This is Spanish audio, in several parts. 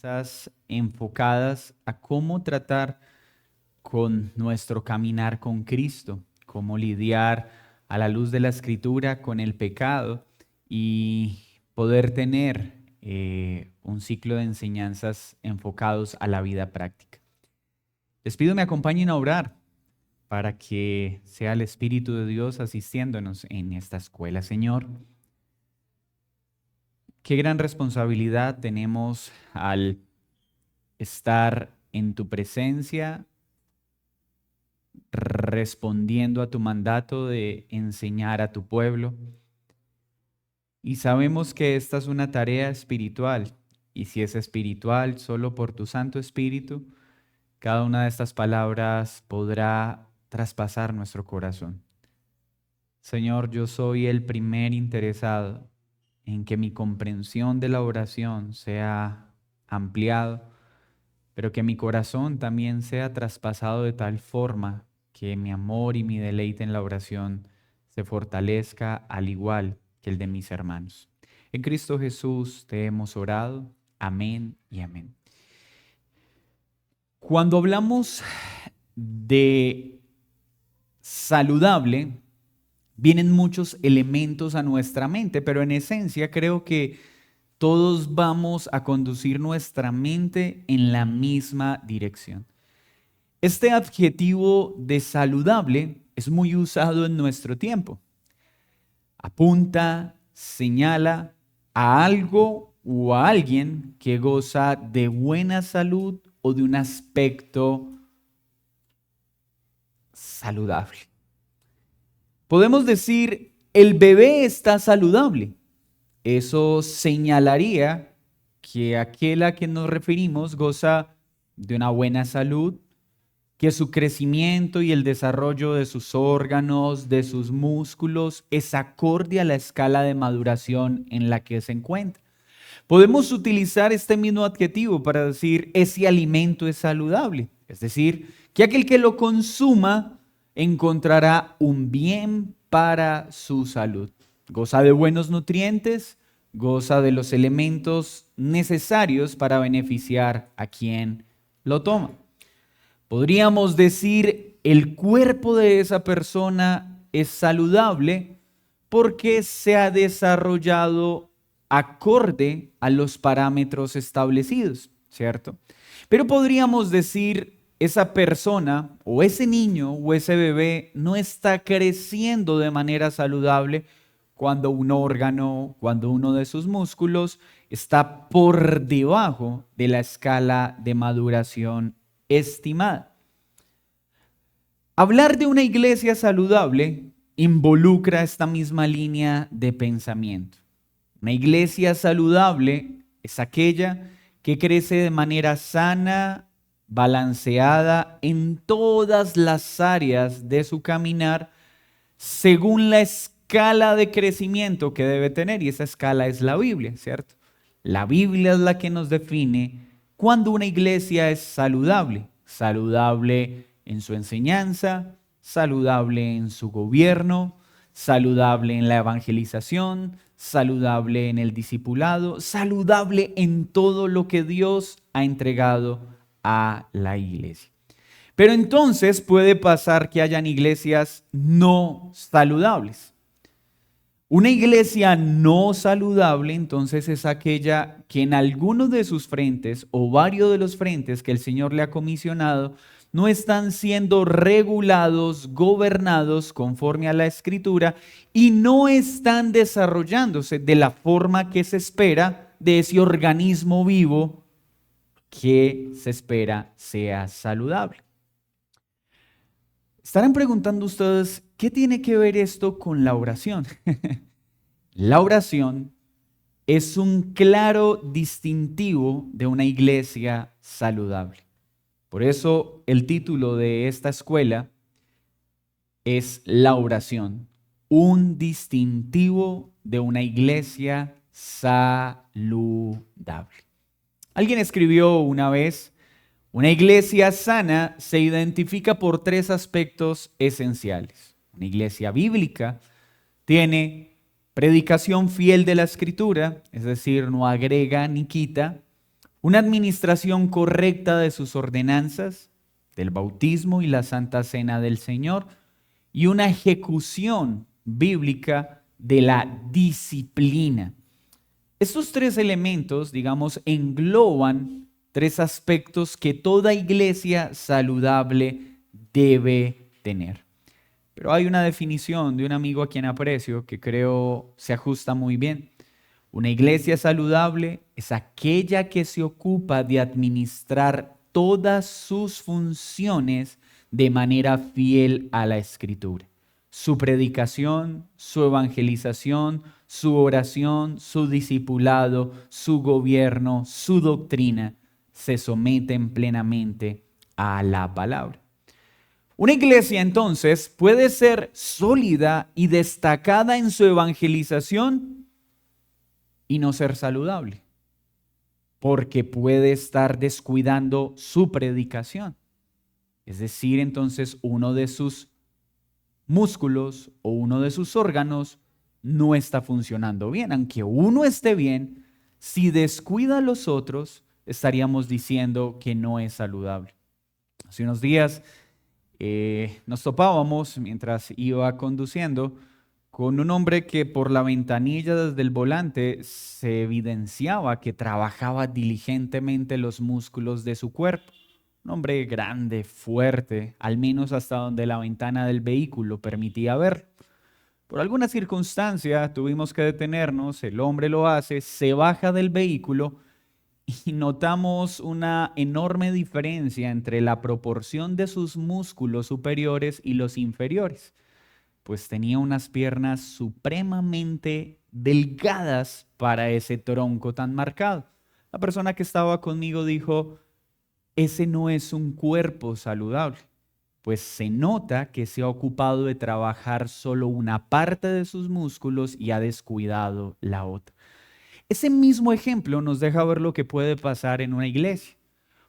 enseñanzas enfocadas a cómo tratar con nuestro caminar con Cristo, cómo lidiar a la luz de la Escritura con el pecado y poder tener un ciclo de enseñanzas enfocados a la vida práctica. Les pido me acompañen a orar para que sea el Espíritu de Dios asistiéndonos en esta escuela. Señor, qué gran responsabilidad tenemos al estar en tu presencia, respondiendo a tu mandato de enseñar a tu pueblo. Y sabemos que esta es una tarea espiritual, y si es espiritual, solo por tu Santo Espíritu, cada una de estas palabras podrá traspasar nuestro corazón. Señor, yo soy el primer interesado en que mi comprensión de la oración sea ampliado, pero que mi corazón también sea traspasado de tal forma que mi amor y mi deleite en la oración se fortalezca al igual que el de mis hermanos. En Cristo Jesús te hemos orado. Amén y amén. Cuando hablamos de saludable, vienen muchos elementos a nuestra mente, pero en esencia creo que todos vamos a conducir nuestra mente en la misma dirección. Este adjetivo de saludable es muy usado en nuestro tiempo. Apunta, señala a algo o a alguien que goza de buena salud o de un aspecto saludable. Podemos decir, el bebé está saludable. Eso señalaría que aquel a quien nos referimos goza de una buena salud, que su crecimiento y el desarrollo de sus órganos, de sus músculos, es acorde a la escala de maduración en la que se encuentra. Podemos utilizar este mismo adjetivo para decir ese alimento es saludable, es decir, que aquel que lo consuma encontrará un bien para su salud. Goza de buenos nutrientes, goza de los elementos necesarios para beneficiar a quien lo toma. Podríamos decir, el cuerpo de esa persona es saludable porque se ha desarrollado acorde a los parámetros establecidos, ¿cierto? Pero podríamos decir, esa persona o ese niño o ese bebé no está creciendo de manera saludable cuando un órgano, cuando uno de sus músculos está por debajo de la escala de maduración estimada. Hablar de una iglesia saludable involucra esta misma línea de pensamiento. Una iglesia saludable es aquella que crece de manera sana, balanceada en todas las áreas de su caminar según la escala de crecimiento que debe tener, y esa escala es la Biblia, ¿cierto? La Biblia es la que nos define cuándo una iglesia es saludable. Saludable en su enseñanza, saludable en su gobierno, saludable en la evangelización, saludable en el discipulado, saludable en todo lo que Dios ha entregado a la iglesia. Pero entonces puede pasar que hayan iglesias no saludables. Una iglesia no saludable entonces es aquella que en algunos de sus frentes o varios de los frentes que el Señor le ha comisionado no están siendo regulados, gobernados conforme a la Escritura y no están desarrollándose de la forma que se espera de ese organismo vivo que se espera sea saludable. Estarán preguntando ustedes, ¿qué tiene que ver esto con la oración? La oración es un claro distintivo de una iglesia saludable. Por eso el título de esta escuela es La oración, un distintivo de una iglesia saludable. Alguien escribió una vez, una iglesia sana se identifica por tres aspectos esenciales. Una iglesia bíblica tiene predicación fiel de la Escritura, es decir, no agrega ni quita. una administración correcta de sus ordenanzas, del bautismo y la Santa Cena del Señor, y una ejecución bíblica de la disciplina. Estos tres elementos, digamos, engloban tres aspectos que toda iglesia saludable debe tener. Pero hay una definición de un amigo a quien aprecio que creo se ajusta muy bien. Una iglesia saludable es aquella que se ocupa de administrar todas sus funciones de manera fiel a la Escritura. Su predicación, su evangelización, su oración, su discipulado, su gobierno, su doctrina se someten plenamente a la palabra. Una iglesia entonces puede ser sólida y destacada en su evangelización y no ser saludable, porque puede estar descuidando su predicación. Es decir, entonces uno de sus músculos o uno de sus órganos no está funcionando bien. Aunque uno esté bien, si descuida a los otros, estaríamos diciendo que no es saludable. Hace unos días nos topábamos mientras iba conduciendo con un hombre que por la ventanilla desde el volante se evidenciaba que trabajaba diligentemente los músculos de su cuerpo. Un hombre grande, fuerte, al menos hasta donde la ventana del vehículo permitía ver. Por alguna circunstancia tuvimos que detenernos, el hombre lo hace, se baja del vehículo y notamos una enorme diferencia entre la proporción de sus músculos superiores y los inferiores, pues tenía unas piernas supremamente delgadas para ese tronco tan marcado. La persona que estaba conmigo dijo: ese no es un cuerpo saludable, pues se nota que se ha ocupado de trabajar solo una parte de sus músculos y ha descuidado la otra. Ese mismo ejemplo nos deja ver lo que puede pasar en una iglesia.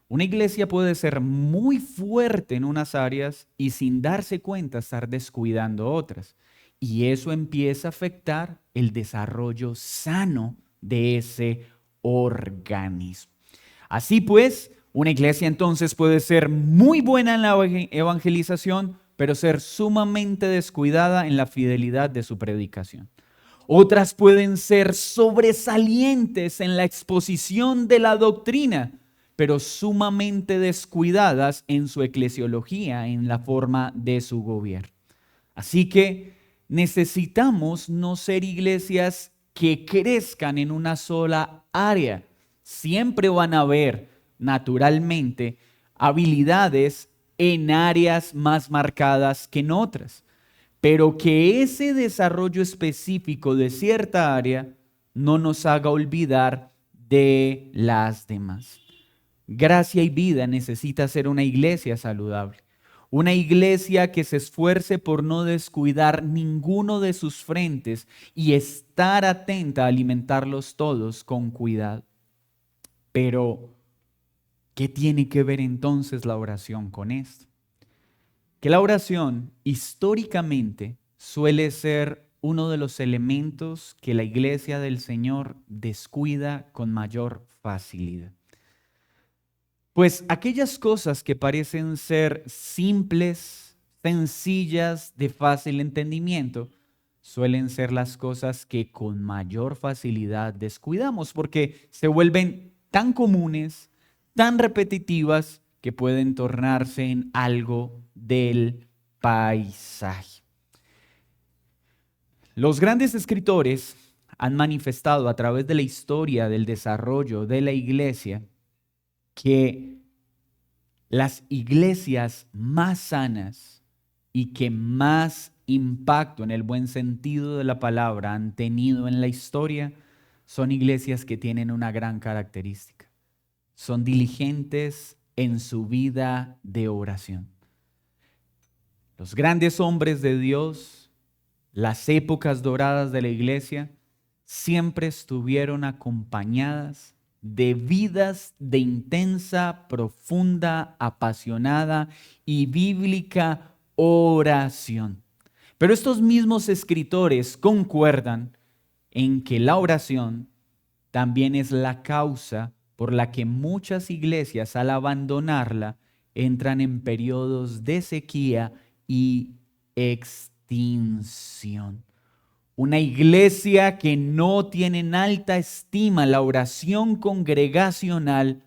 Una iglesia puede ser muy fuerte en unas áreas y sin darse cuenta estar descuidando otras. Y eso empieza a afectar el desarrollo sano de ese organismo. Así pues, una iglesia entonces puede ser muy buena en la evangelización, pero ser sumamente descuidada en la fidelidad de su predicación. Otras pueden ser sobresalientes en la exposición de la doctrina, pero sumamente descuidadas en su eclesiología, en la forma de su gobierno. Así que necesitamos no ser iglesias que crezcan en una sola área. Siempre van a haber, naturalmente, habilidades en áreas más marcadas que en otras, pero que ese desarrollo específico de cierta área no nos haga olvidar de las demás. Gracia y Vida necesita ser una iglesia saludable, una iglesia que se esfuerce por no descuidar ninguno de sus frentes y estar atenta a alimentarlos todos con cuidado. Pero, ¿qué tiene que ver entonces la oración con esto? Que la oración históricamente suele ser uno de los elementos que la iglesia del Señor descuida con mayor facilidad. Pues aquellas cosas que parecen ser simples, sencillas, de fácil entendimiento, suelen ser las cosas que con mayor facilidad descuidamos porque se vuelven tan comunes, tan repetitivas, que pueden tornarse en algo del paisaje. Los grandes escritores han manifestado a través de la historia del desarrollo de la iglesia que las iglesias más sanas y que más impacto en el buen sentido de la palabra han tenido en la historia son iglesias que tienen una gran característica. Son diligentes en su vida de oración. Los grandes hombres de Dios, las épocas doradas de la iglesia, siempre estuvieron acompañadas de vidas de intensa, profunda, apasionada y bíblica oración. Pero estos mismos escritores concuerdan en que la oración también es la causa por la que muchas iglesias al abandonarla entran en periodos de sequía y extinción. Una iglesia que no tiene en alta estima la oración congregacional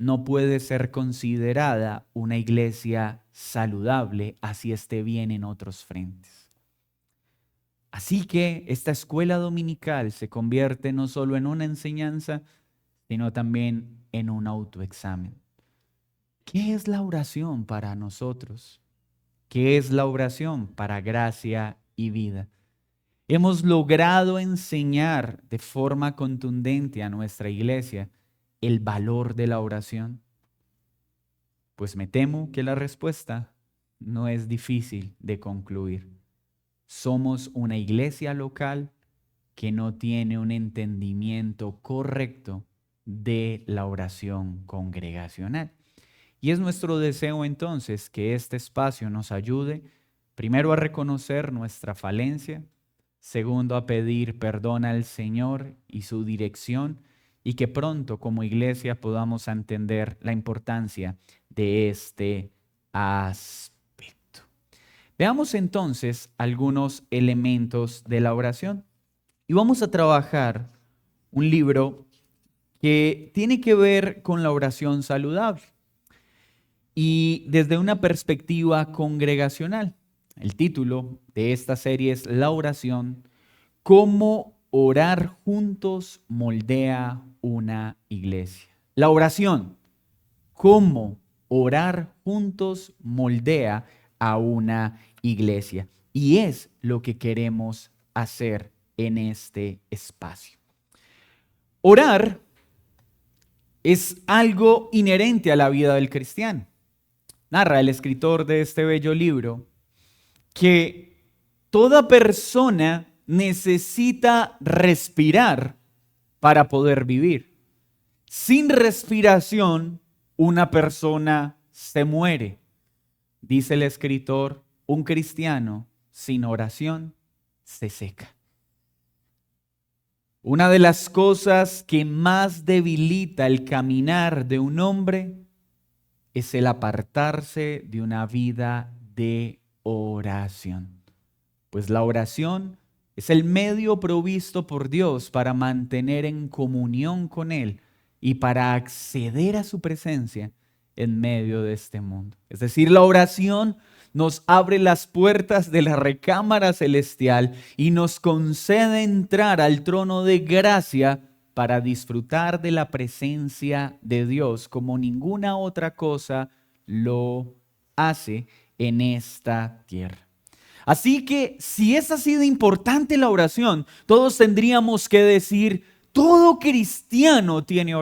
no puede ser considerada una iglesia saludable, así esté bien en otros frentes. Así que esta escuela dominical se convierte no solo en una enseñanza, sino también en un autoexamen. ¿Qué es la oración para nosotros? ¿Qué es la oración para Gracia y Vida? Hemos logrado enseñar de forma contundente a nuestra iglesia el valor de la oración. Pues me temo que la respuesta no es difícil de concluir. Somos una iglesia local que no tiene un entendimiento correcto de la oración congregacional. Y es nuestro deseo entonces que este espacio nos ayude, primero a reconocer nuestra falencia, segundo a pedir perdón al Señor y su dirección, y que pronto como iglesia podamos entender la importancia de este aspecto. Veamos entonces algunos elementos de la oración y vamos a trabajar un libro que tiene que ver con la oración saludable y desde una perspectiva congregacional. El título de esta serie es La oración, cómo orar juntos moldea una iglesia. La oración, cómo orar juntos moldea a una iglesia. Y es lo que queremos hacer en este espacio. Orar es algo inherente a la vida del cristiano. Narra el escritor de este bello libro que toda persona necesita respirar para poder vivir. Sin respiración, una persona se muere. Dice el escritor, un cristiano sin oración se seca. Una de las cosas que más debilita el caminar de un hombre es el apartarse de una vida de oración. Pues la oración es el medio provisto por Dios para mantener en comunión con Él y para acceder a su presencia en medio de este mundo. Es decir, la oración nos abre las puertas de la recámara celestial y nos concede entrar al trono de gracia para disfrutar de la presencia de Dios como ninguna otra cosa lo hace en esta tierra. Así que si es así de importante la oración, todos tendríamos que decir, todo cristiano tiene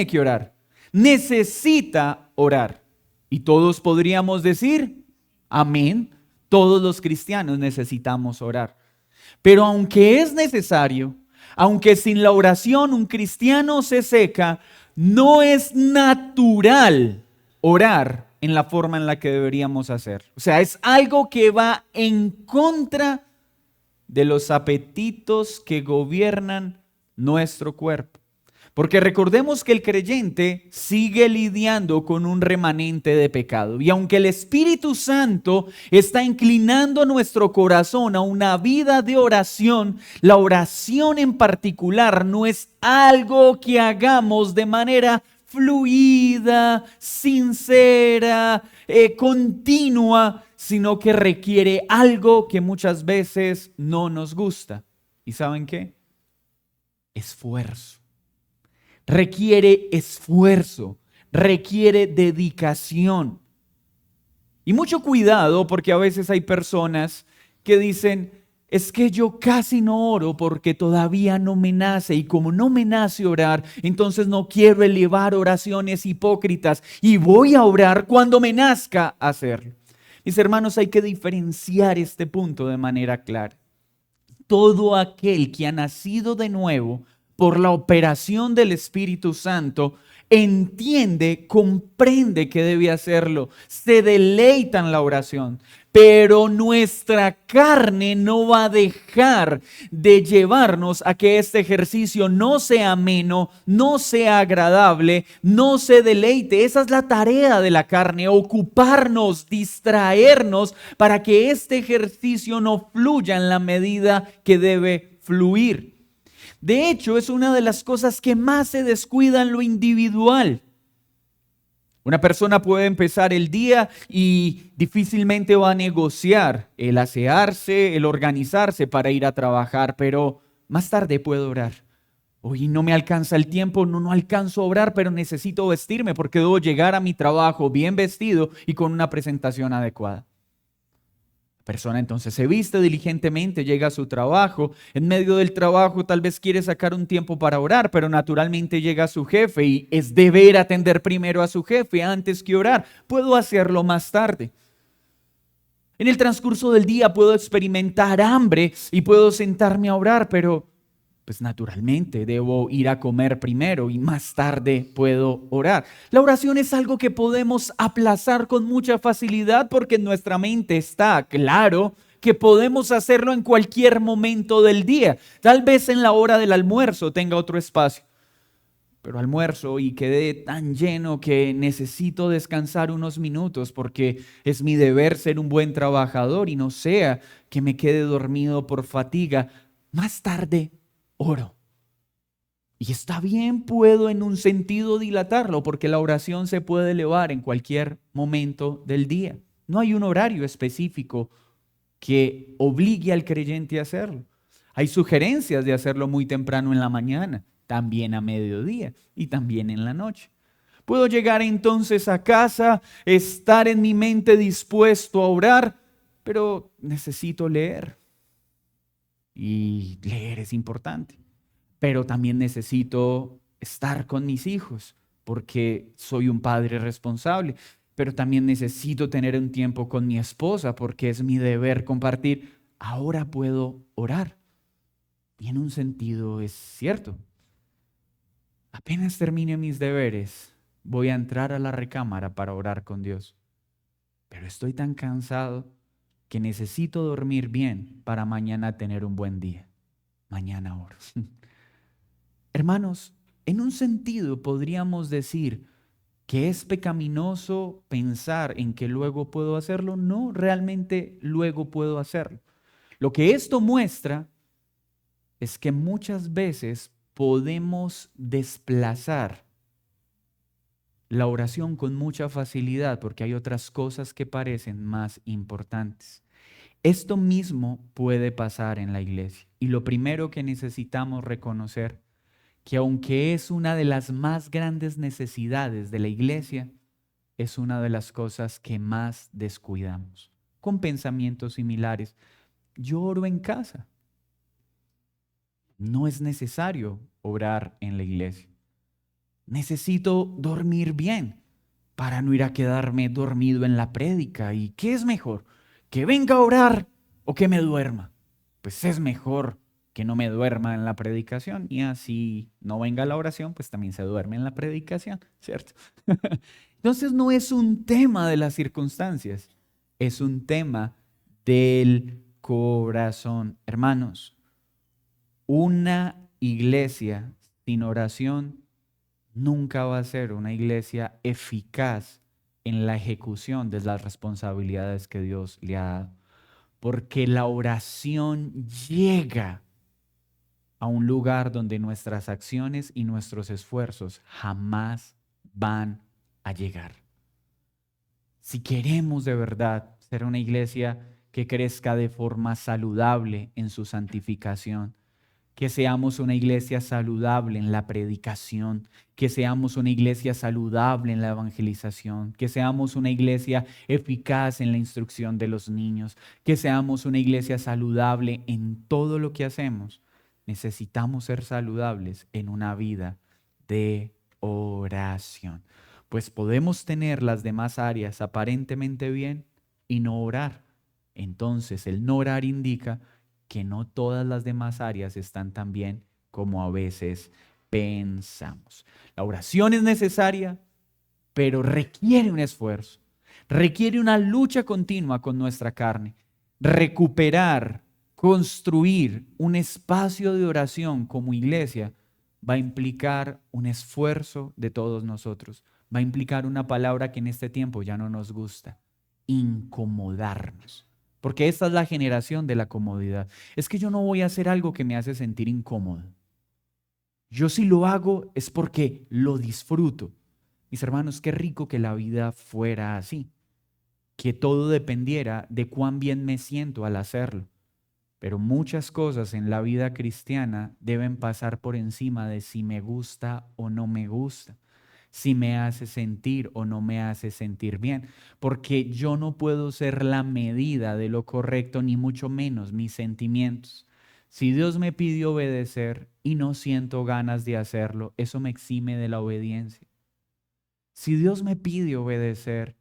que orar, necesita orar. Y todos podríamos decir, amén, todos los cristianos necesitamos orar. Pero aunque es necesario, aunque sin la oración un cristiano se seca, no es natural orar en la forma en la que deberíamos hacer. O sea, es algo que va en contra de los apetitos que gobiernan nuestro cuerpo. Porque recordemos que el creyente sigue lidiando con un remanente de pecado. Y aunque el Espíritu Santo está inclinando nuestro corazón a una vida de oración, la oración en particular no es algo que hagamos de manera fluida, sincera, continua, sino que requiere algo que muchas veces no nos gusta. ¿Y saben qué? Esfuerzo. Requiere esfuerzo, requiere dedicación. Y mucho cuidado porque a veces hay personas que dicen, es que yo casi no oro porque todavía no me nace y como no me nace orar, entonces no quiero elevar oraciones hipócritas y voy a orar cuando me nazca hacerlo. Mis hermanos, hay que diferenciar este punto de manera clara. Todo aquel que ha nacido de nuevo por la operación del Espíritu Santo, entiende, comprende que debe hacerlo, se deleita en la oración, pero nuestra carne no va a dejar de llevarnos a que este ejercicio no sea ameno, no sea agradable, no se deleite. Esa es la tarea de la carne, ocuparnos, distraernos para que este ejercicio no fluya en la medida que debe fluir. De hecho, es una de las cosas que más se descuida en lo individual. Una persona puede empezar el día y difícilmente va a negociar el asearse, el organizarse para ir a trabajar, pero más tarde puedo orar. Hoy no me alcanza el tiempo, no alcanzo a orar, pero necesito vestirme porque debo llegar a mi trabajo bien vestido y con una presentación adecuada. La persona entonces se viste diligentemente, llega a su trabajo. En medio del trabajo tal vez quiere sacar un tiempo para orar, pero naturalmente llega su jefe y es deber atender primero a su jefe antes que orar. Puedo hacerlo más tarde. En el transcurso del día puedo experimentar hambre y puedo sentarme a orar, pero pues naturalmente debo ir a comer primero y más tarde puedo orar. La oración es algo que podemos aplazar con mucha facilidad porque en nuestra mente está claro que podemos hacerlo en cualquier momento del día. Tal vez en la hora del almuerzo tenga otro espacio, pero almuerzo y quedé tan lleno que necesito descansar unos minutos porque es mi deber ser un buen trabajador y no sea que me quede dormido por fatiga. Más tarde oro. Y está bien, puedo en un sentido dilatarlo porque la oración se puede elevar en cualquier momento del día. No hay un horario específico que obligue al creyente a hacerlo. Hay sugerencias de hacerlo muy temprano en la mañana, también a mediodía y también en la noche. Puedo llegar entonces a casa, estar en mi mente dispuesto a orar, pero necesito leer. Y leer es importante, pero también necesito estar con mis hijos porque soy un padre responsable, pero también necesito tener un tiempo con mi esposa porque es mi deber compartir. Ahora puedo orar. Y en un sentido es cierto. Apenas termine mis deberes, voy a entrar a la recámara para orar con Dios. Pero estoy tan cansado que necesito dormir bien para mañana tener un buen día. Mañana oro. Hermanos, en un sentido podríamos decir que es pecaminoso pensar en que luego puedo hacerlo. No, realmente luego puedo hacerlo. Lo que esto muestra es que muchas veces podemos desplazar la oración con mucha facilidad porque hay otras cosas que parecen más importantes. Esto mismo puede pasar en la iglesia. Y lo primero que necesitamos reconocer, que aunque es una de las más grandes necesidades de la iglesia, es una de las cosas que más descuidamos. Con pensamientos similares, yo oro en casa. No es necesario orar en la iglesia. Necesito dormir bien para no ir a quedarme dormido en la prédica. ¿Y qué es mejor? ¿Que venga a orar o que me duerma? Pues es mejor que no me duerma en la predicación y así no venga la oración, pues también se duerme en la predicación, ¿cierto? Entonces no es un tema de las circunstancias, es un tema del corazón. Hermanos, una iglesia sin oración nunca va a ser una iglesia eficaz en la ejecución de las responsabilidades que Dios le ha dado. Porque la oración llega a un lugar donde nuestras acciones y nuestros esfuerzos jamás van a llegar. Si queremos de verdad ser una iglesia que crezca de forma saludable en su santificación, que seamos una iglesia saludable en la predicación, que seamos una iglesia saludable en la evangelización, que seamos una iglesia eficaz en la instrucción de los niños, que seamos una iglesia saludable en todo lo que hacemos. Necesitamos ser saludables en una vida de oración. Pues podemos tener las demás áreas aparentemente bien y no orar. Entonces el no orar indica que no todas las demás áreas están tan bien como a veces pensamos. La oración es necesaria, pero requiere un esfuerzo. Requiere una lucha continua con nuestra carne. Recuperar, construir un espacio de oración como iglesia va a implicar un esfuerzo de todos nosotros. Va a implicar una palabra que en este tiempo ya no nos gusta: incomodarnos. Porque esta es la generación de la comodidad. Es que yo no voy a hacer algo que me hace sentir incómodo. Yo si lo hago es porque lo disfruto. Mis hermanos, qué rico que la vida fuera así, que todo dependiera de cuán bien me siento al hacerlo. Pero muchas cosas en la vida cristiana deben pasar por encima de si me gusta o no me gusta, si me hace sentir o no me hace sentir bien, porque yo no puedo ser la medida de lo correcto, ni mucho menos mis sentimientos. Si Dios me pide obedecer y no siento ganas de hacerlo, eso me exime de la obediencia. Si Dios me pide obedecer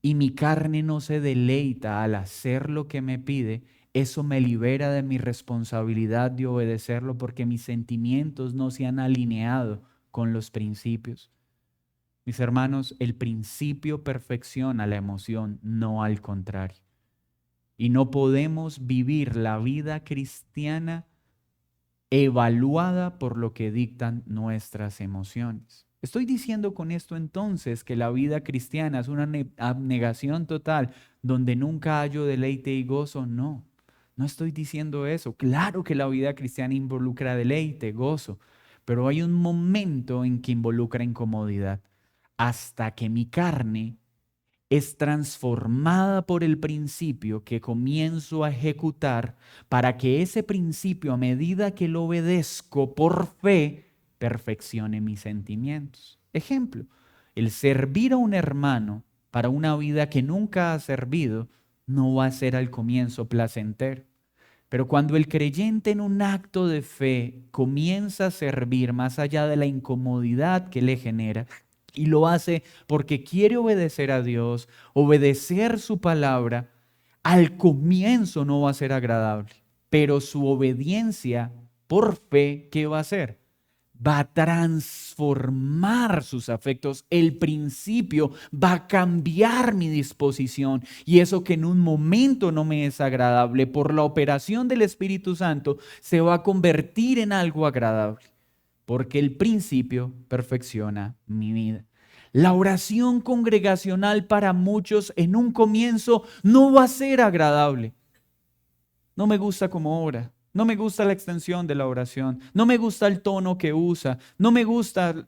y mi carne no se deleita al hacer lo que me pide, eso me libera de mi responsabilidad de obedecerlo porque mis sentimientos no se han alineado con los principios. Mis hermanos, el principio perfecciona la emoción, no al contrario. Y no podemos vivir la vida cristiana evaluada por lo que dictan nuestras emociones. Estoy diciendo con esto entonces que la vida cristiana es una abnegación total donde nunca hallo deleite y gozo. No, no estoy diciendo eso. Claro que la vida cristiana involucra deleite, gozo, pero hay un momento en que involucra incomodidad hasta que mi carne es transformada por el principio que comienzo a ejecutar para que ese principio, a medida que lo obedezco por fe, perfeccione mis sentimientos. Ejemplo, el servir a un hermano para una vida que nunca ha servido no va a ser al comienzo placentero. Pero cuando el creyente en un acto de fe comienza a servir más allá de la incomodidad que le genera, y lo hace porque quiere obedecer a Dios, obedecer su palabra, al comienzo no va a ser agradable, pero su obediencia por fe, ¿qué va a hacer? Va a transformar sus afectos. El principio va a cambiar mi disposición y eso que en un momento no me es agradable, por la operación del Espíritu Santo, se va a convertir en algo agradable, porque el principio perfecciona mi vida. La oración congregacional para muchos en un comienzo no va a ser agradable. No me gusta cómo ora. No me gusta la extensión de la oración. No me gusta el tono que usa. No me gusta.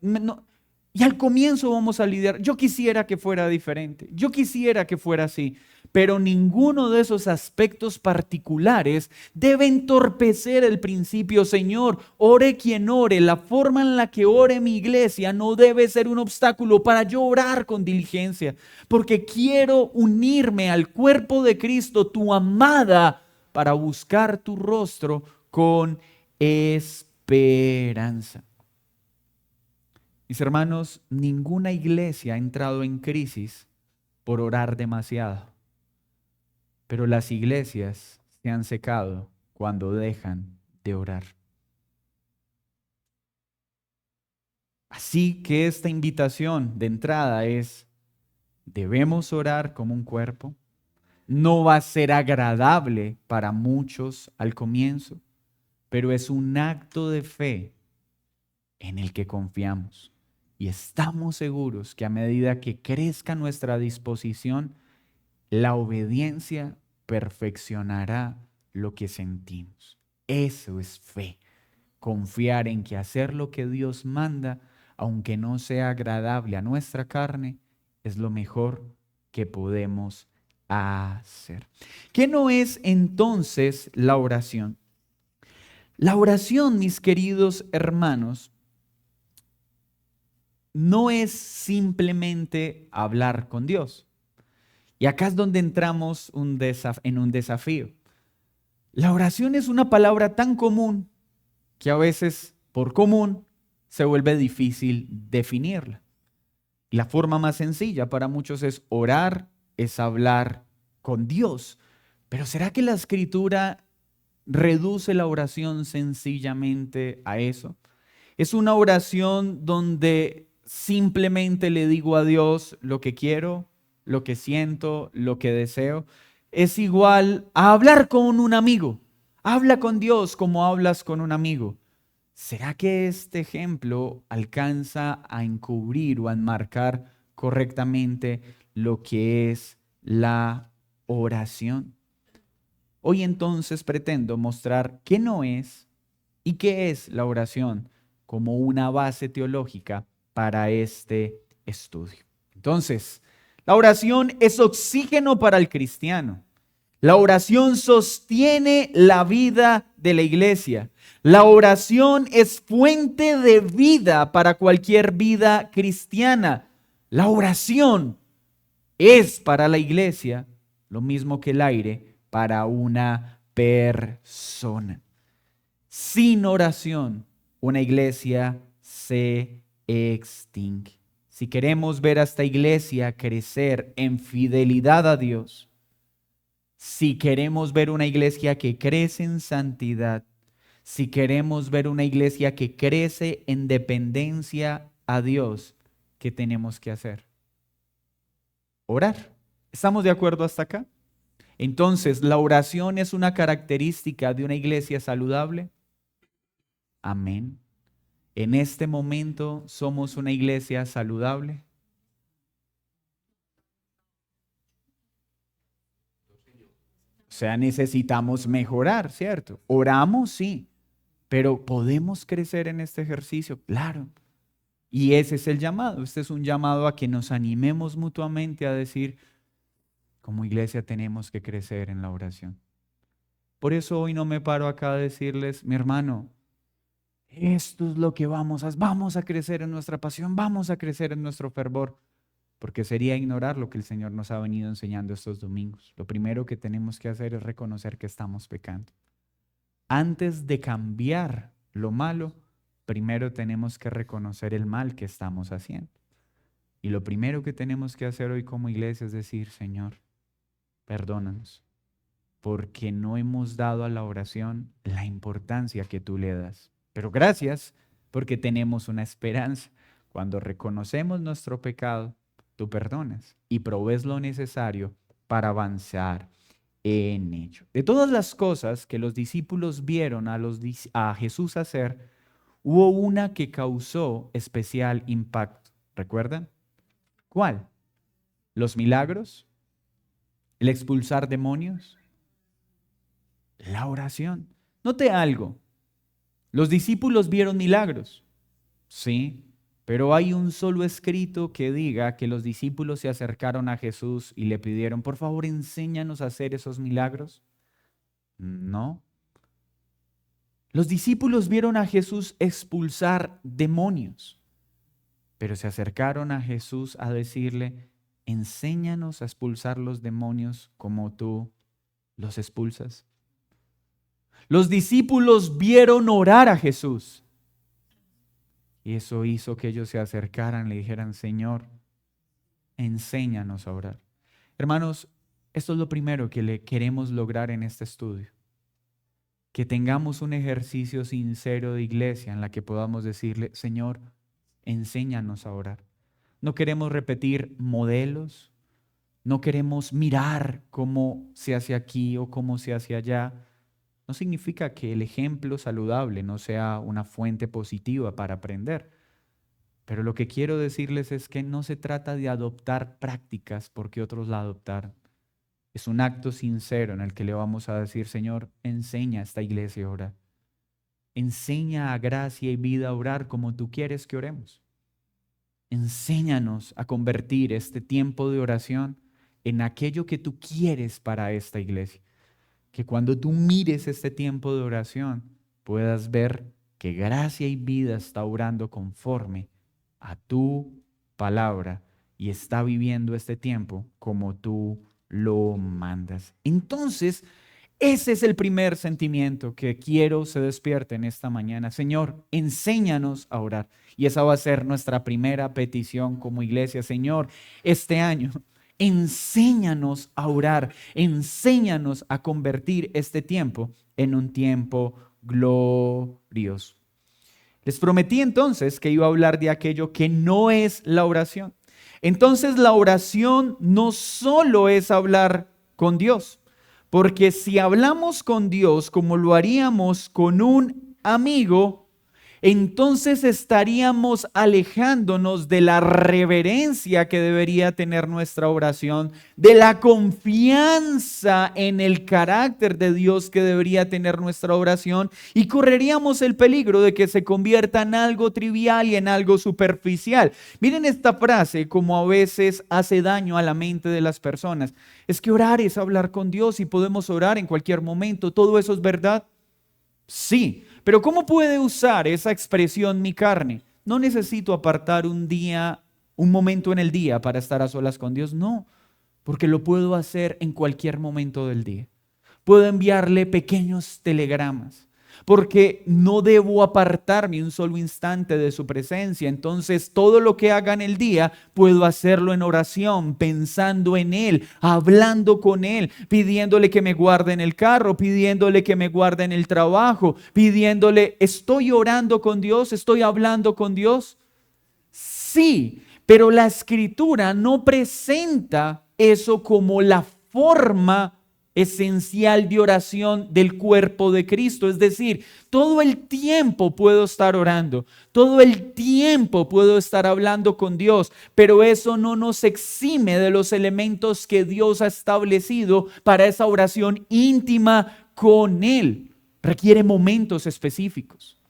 Y al comienzo vamos a lidiar. Yo quisiera que fuera diferente. Yo quisiera que fuera así. Pero ninguno de esos aspectos particulares debe entorpecer el principio. Señor, ore quien ore. La forma en la que ore mi iglesia no debe ser un obstáculo para yo orar con diligencia. Porque quiero unirme al cuerpo de Cristo, tu amada, para buscar tu rostro con esperanza. Mis hermanos, ninguna iglesia ha entrado en crisis por orar demasiado, pero las iglesias se han secado cuando dejan de orar. Así que esta invitación de entrada es: debemos orar como un cuerpo. No va a ser agradable para muchos al comienzo, pero es un acto de fe en el que confiamos. Y estamos seguros que a medida que crezca nuestra disposición, la obediencia perfeccionará lo que sentimos. Eso es fe. Confiar en que hacer lo que Dios manda, aunque no sea agradable a nuestra carne, es lo mejor que podemos hacer. ¿Qué no es entonces la oración? La oración, mis queridos hermanos, no es simplemente hablar con Dios. Y acá es donde entramos en un desafío. La oración es una palabra tan común que a veces, por común, se vuelve difícil definirla. La forma más sencilla para muchos es orar, es hablar con Dios. Pero ¿será que la Escritura reduce la oración sencillamente a eso? Es una oración donde simplemente le digo a Dios lo que quiero, lo que siento, lo que deseo, es igual a hablar con un amigo. Habla con Dios como hablas con un amigo. ¿Será que este ejemplo alcanza a encubrir o a enmarcar correctamente lo que es la oración? Hoy entonces pretendo mostrar qué no es y qué es la oración como una base teológica para este estudio. Entonces, la oración es oxígeno para el cristiano. La oración sostiene la vida de la iglesia. La oración es fuente de vida para cualquier vida cristiana. La oración es para la iglesia lo mismo que el aire para una persona. Sin oración, una iglesia se extingue. Si queremos ver a esta iglesia crecer en fidelidad a Dios, si queremos ver una iglesia que crece en santidad, si queremos ver una iglesia que crece en dependencia a Dios, ¿qué tenemos que hacer? Orar. ¿Estamos de acuerdo hasta acá? Entonces, ¿la oración es una característica de una iglesia saludable? Amén. En este momento somos una iglesia saludable. O sea, necesitamos mejorar, ¿cierto? Oramos, sí, pero ¿podemos crecer en este ejercicio? Claro. Y ese es el llamado. Este es un llamado a que nos animemos mutuamente a decir, como iglesia tenemos que crecer en la oración. Por eso hoy no me paro acá a decirles, mi hermano, esto es lo que vamos a crecer en nuestra pasión, vamos a crecer en nuestro fervor, porque sería ignorar lo que el Señor nos ha venido enseñando estos domingos. Lo primero que tenemos que hacer es reconocer que estamos pecando. Antes de cambiar lo malo, primero tenemos que reconocer el mal que estamos haciendo. Y lo primero que tenemos que hacer hoy como iglesia es decir, Señor, perdónanos, porque no hemos dado a la oración la importancia que tú le das. Pero gracias, porque tenemos una esperanza. Cuando reconocemos nuestro pecado, tú perdonas y provees lo necesario para avanzar en ello. De todas las cosas que los discípulos vieron a Jesús hacer, hubo una que causó especial impacto. ¿Recuerdan? ¿Cuál? ¿Los milagros? ¿El expulsar demonios? La oración. Note algo. Los discípulos vieron milagros, sí, pero hay un solo escrito que diga que los discípulos se acercaron a Jesús y le pidieron, por favor, enséñanos a hacer esos milagros. No. Los discípulos vieron a Jesús expulsar demonios, pero se acercaron a Jesús a decirle, enséñanos a expulsar los demonios como tú los expulsas. Los discípulos vieron orar a Jesús. Y eso hizo que ellos se acercaran y le dijeran, Señor, enséñanos a orar. Hermanos, esto es lo primero que le queremos lograr en este estudio. Que tengamos un ejercicio sincero de iglesia en la que podamos decirle, Señor, enséñanos a orar. No queremos repetir modelos, no queremos mirar cómo se hace aquí o cómo se hace allá. No significa que el ejemplo saludable no sea una fuente positiva para aprender. Pero lo que quiero decirles es que no se trata de adoptar prácticas porque otros la adoptaron. Es un acto sincero en el que le vamos a decir, Señor, enseña a esta iglesia a orar. Enseña a Gracia y Vida a orar como tú quieres que oremos. Enséñanos a convertir este tiempo de oración en aquello que tú quieres para esta iglesia. Que cuando tú mires este tiempo de oración puedas ver que Gracia y Vida está orando conforme a tu palabra y está viviendo este tiempo como tú lo mandas. Entonces, ese es el primer sentimiento que quiero se despierte en esta mañana. Señor, enséñanos a orar. Y esa va a ser nuestra primera petición como iglesia. Señor, este año enséñanos a orar, enséñanos a convertir este tiempo en un tiempo glorioso. Les prometí entonces que iba a hablar de aquello que no es la oración. Entonces la oración no solo es hablar con Dios, porque si hablamos con Dios como lo haríamos con un amigo, entonces estaríamos alejándonos de la reverencia que debería tener nuestra oración, de la confianza en el carácter de Dios que debería tener nuestra oración, y correríamos el peligro de que se convierta en algo trivial y en algo superficial. Miren esta frase como a veces hace daño a la mente de las personas. Es que orar es hablar con Dios y podemos orar en cualquier momento. ¿Todo eso es verdad? Sí, pero ¿cómo puede usar esa expresión mi carne? No necesito apartar un día, un momento en el día para estar a solas con Dios. No, porque lo puedo hacer en cualquier momento del día. Puedo enviarle pequeños telegramas, porque no debo apartarme un solo instante de su presencia. Entonces, todo lo que haga en el día, puedo hacerlo en oración, pensando en Él, hablando con Él, pidiéndole que me guarde en el carro, pidiéndole que me guarde en el trabajo, pidiéndole, ¿estoy orando con Dios? ¿Estoy hablando con Dios? Sí, pero la Escritura no presenta eso como la forma esencial de oración del cuerpo de Cristo. Es decir, todo el tiempo puedo estar orando, todo el tiempo puedo estar hablando con Dios, pero eso no nos exime de los elementos que Dios ha establecido para esa oración íntima con Él. Requiere momentos específicos.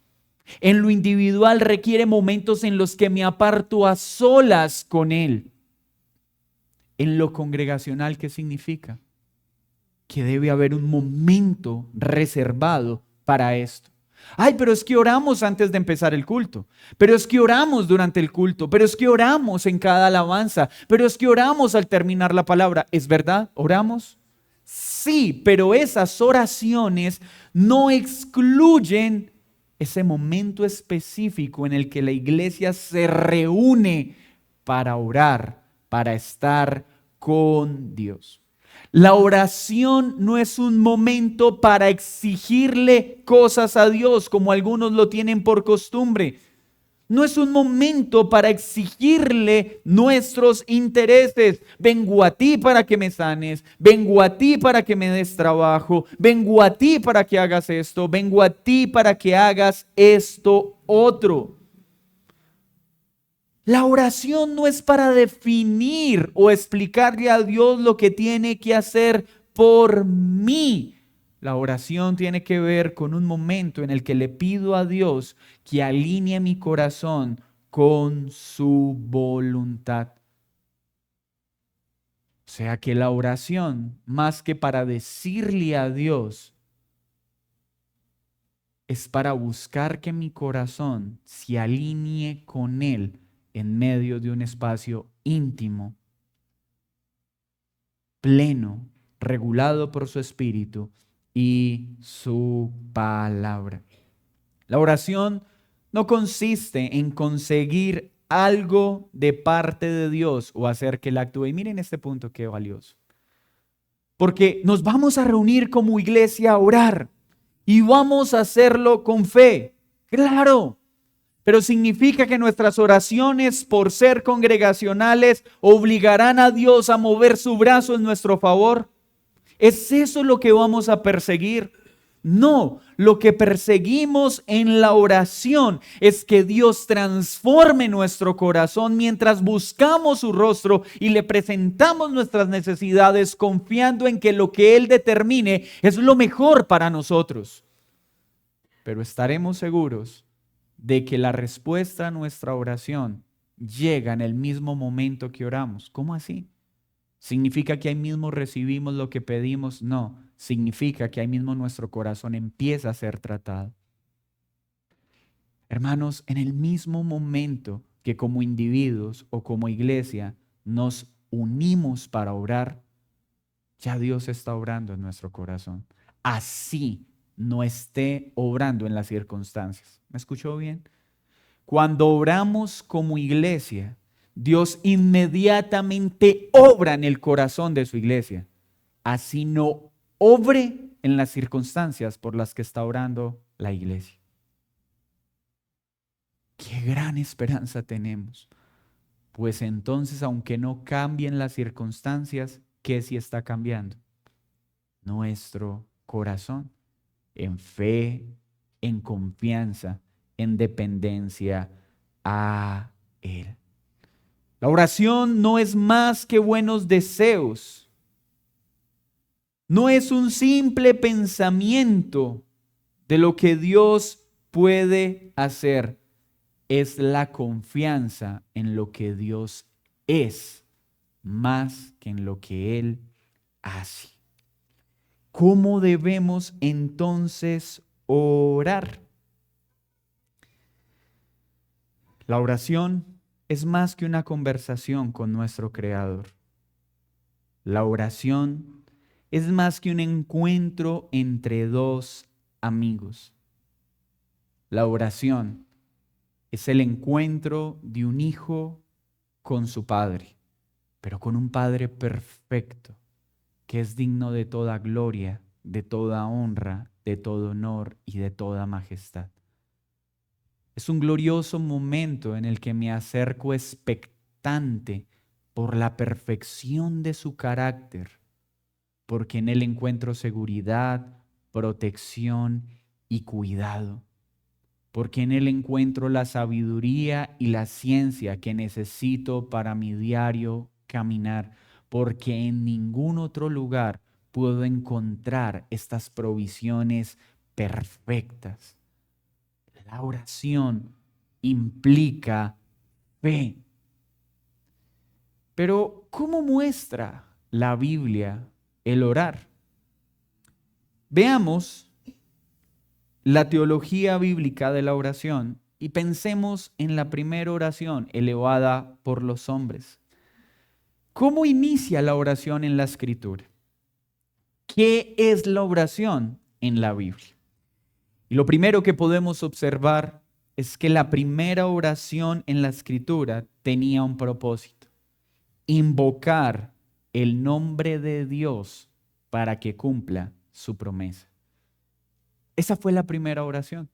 En lo individual requiere momentos en los que me aparto a solas con Él. En lo congregacional, ¿qué significa? Que debe haber un momento reservado para esto. Ay, pero es que oramos antes de empezar el culto, pero es que oramos durante el culto, pero es que oramos en cada alabanza, pero es que oramos al terminar la palabra. ¿Es verdad? ¿Oramos? Sí, pero esas oraciones no excluyen ese momento específico en el que la iglesia se reúne para orar, para estar con Dios. La oración no es un momento para exigirle cosas a Dios, como algunos lo tienen por costumbre. No es un momento para exigirle nuestros intereses. Vengo a ti para que me sanes, vengo a ti para que me des trabajo, vengo a ti para que hagas esto, vengo a ti para que hagas esto otro. La oración no es para definir o explicarle a Dios lo que tiene que hacer por mí. La oración tiene que ver con un momento en el que le pido a Dios que alinee mi corazón con su voluntad. O sea que la oración, más que para decirle a Dios, es para buscar que mi corazón se alinee con Él en medio de un espacio íntimo, pleno, regulado por su Espíritu y su palabra. La oración no consiste en conseguir algo de parte de Dios o hacer que Él actúe. Y miren este punto qué valioso. Porque nos vamos a reunir como iglesia a orar y vamos a hacerlo con fe. Claro. Pero significa que nuestras oraciones, por ser congregacionales, obligarán a Dios a mover su brazo en nuestro favor. ¿Es eso lo que vamos a perseguir? No, lo que perseguimos en la oración es que Dios transforme nuestro corazón mientras buscamos su rostro y le presentamos nuestras necesidades confiando en que lo que Él determine es lo mejor para nosotros. Pero estaremos seguros de que la respuesta a nuestra oración llega en el mismo momento que oramos. ¿Cómo así? ¿Significa que ahí mismo recibimos lo que pedimos? No, significa que ahí mismo nuestro corazón empieza a ser tratado. Hermanos, en el mismo momento que como individuos o como iglesia nos unimos para orar, ya Dios está obrando en nuestro corazón. Así no esté obrando en las circunstancias. ¿Me escuchó bien? Cuando oramos como iglesia, Dios inmediatamente obra en el corazón de su iglesia. Así no obre en las circunstancias por las que está orando la iglesia. Qué gran esperanza tenemos. Pues entonces, aunque no cambien las circunstancias, ¿qué sí está cambiando? Nuestro corazón, en fe, en confianza, en dependencia a Él. La oración no es más que buenos deseos. No es un simple pensamiento de lo que Dios puede hacer. Es la confianza en lo que Dios es, más que en lo que Él hace. ¿Cómo debemos entonces orar? La oración es más que una conversación con nuestro Creador. La oración es más que un encuentro entre dos amigos. La oración es el encuentro de un hijo con su padre, pero con un padre perfecto, que es digno de toda gloria, de toda honra, de todo honor y de toda majestad. Es un glorioso momento en el que me acerco expectante por la perfección de su carácter, porque en él encuentro seguridad, protección y cuidado, porque en él encuentro la sabiduría y la ciencia que necesito para mi diario caminar, porque en ningún otro lugar puedo encontrar estas provisiones perfectas. La oración implica fe. Pero, ¿cómo muestra la Biblia el orar? Veamos la teología bíblica de la oración y pensemos en la primera oración elevada por los hombres. ¿Cómo inicia la oración en la Escritura? ¿Qué es la oración en la Biblia? Y lo primero que podemos observar es que la primera oración en la Escritura tenía un propósito: invocar el nombre de Dios para que cumpla su promesa. Esa fue la primera oración.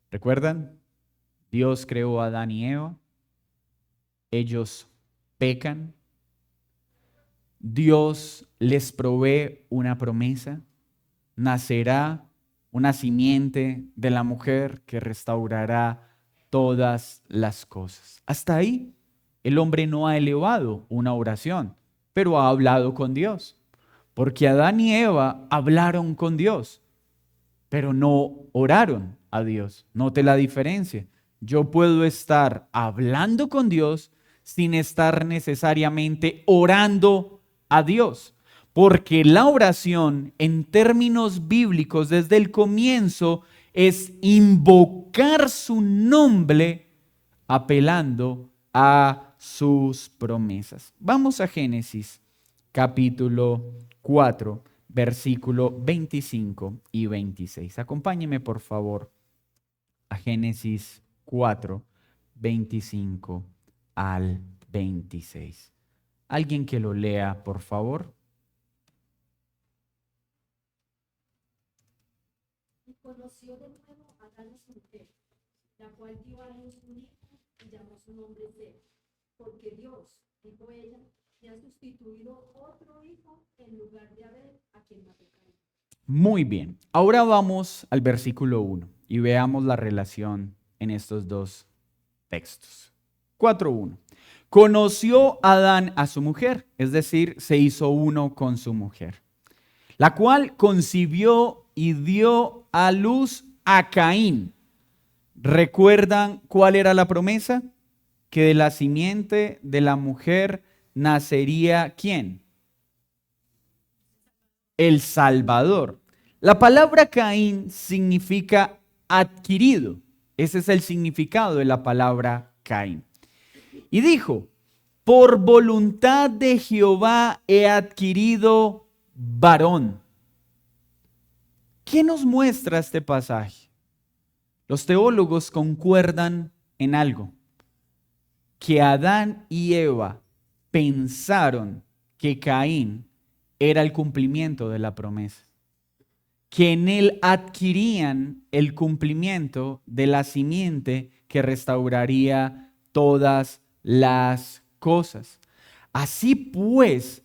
¿Recuerdan? Dios creó a Adán y Eva. Ellos pecan. Dios les provee una promesa. Nacerá una simiente de la mujer que restaurará todas las cosas. Hasta ahí, el hombre no ha elevado una oración, pero ha hablado con Dios. Porque Adán y Eva hablaron con Dios, pero no oraron a Dios. Note la diferencia. Yo puedo estar hablando con Dios sin estar necesariamente orando a Dios. Porque la oración, en términos bíblicos, desde el comienzo, es invocar su nombre apelando a sus promesas. Vamos a Génesis, capítulo 4, versículo 25 y 26. Acompáñeme, por favor, a Génesis 4, 25 al 26. Alguien que lo lea, por favor. Y conoció de nuevo a Adán a su mujer, la cual dio a luz un hijo y llamó su nombre Seth, porque Dios, dijo ella, me ha sustituido otro hijo en lugar de Abel, a quien mató Caín. Muy bien. Ahora vamos al versículo 1 y veamos la relación en estos dos textos. 4:1. Conoció Adán a su mujer, es decir, se hizo uno con su mujer, la cual concibió y dio a luz a Caín. ¿Recuerdan cuál era la promesa? Que de la simiente de la mujer nacería ¿quién? El Salvador. La palabra Caín significa adquirido. Ese es el significado de la palabra Caín. Y dijo, por voluntad de Jehová he adquirido varón. ¿Qué nos muestra este pasaje? Los teólogos concuerdan en algo: que Adán y Eva pensaron que Caín era el cumplimiento de la promesa, que en él adquirían el cumplimiento de la simiente que restauraría todas las cosas. Así pues,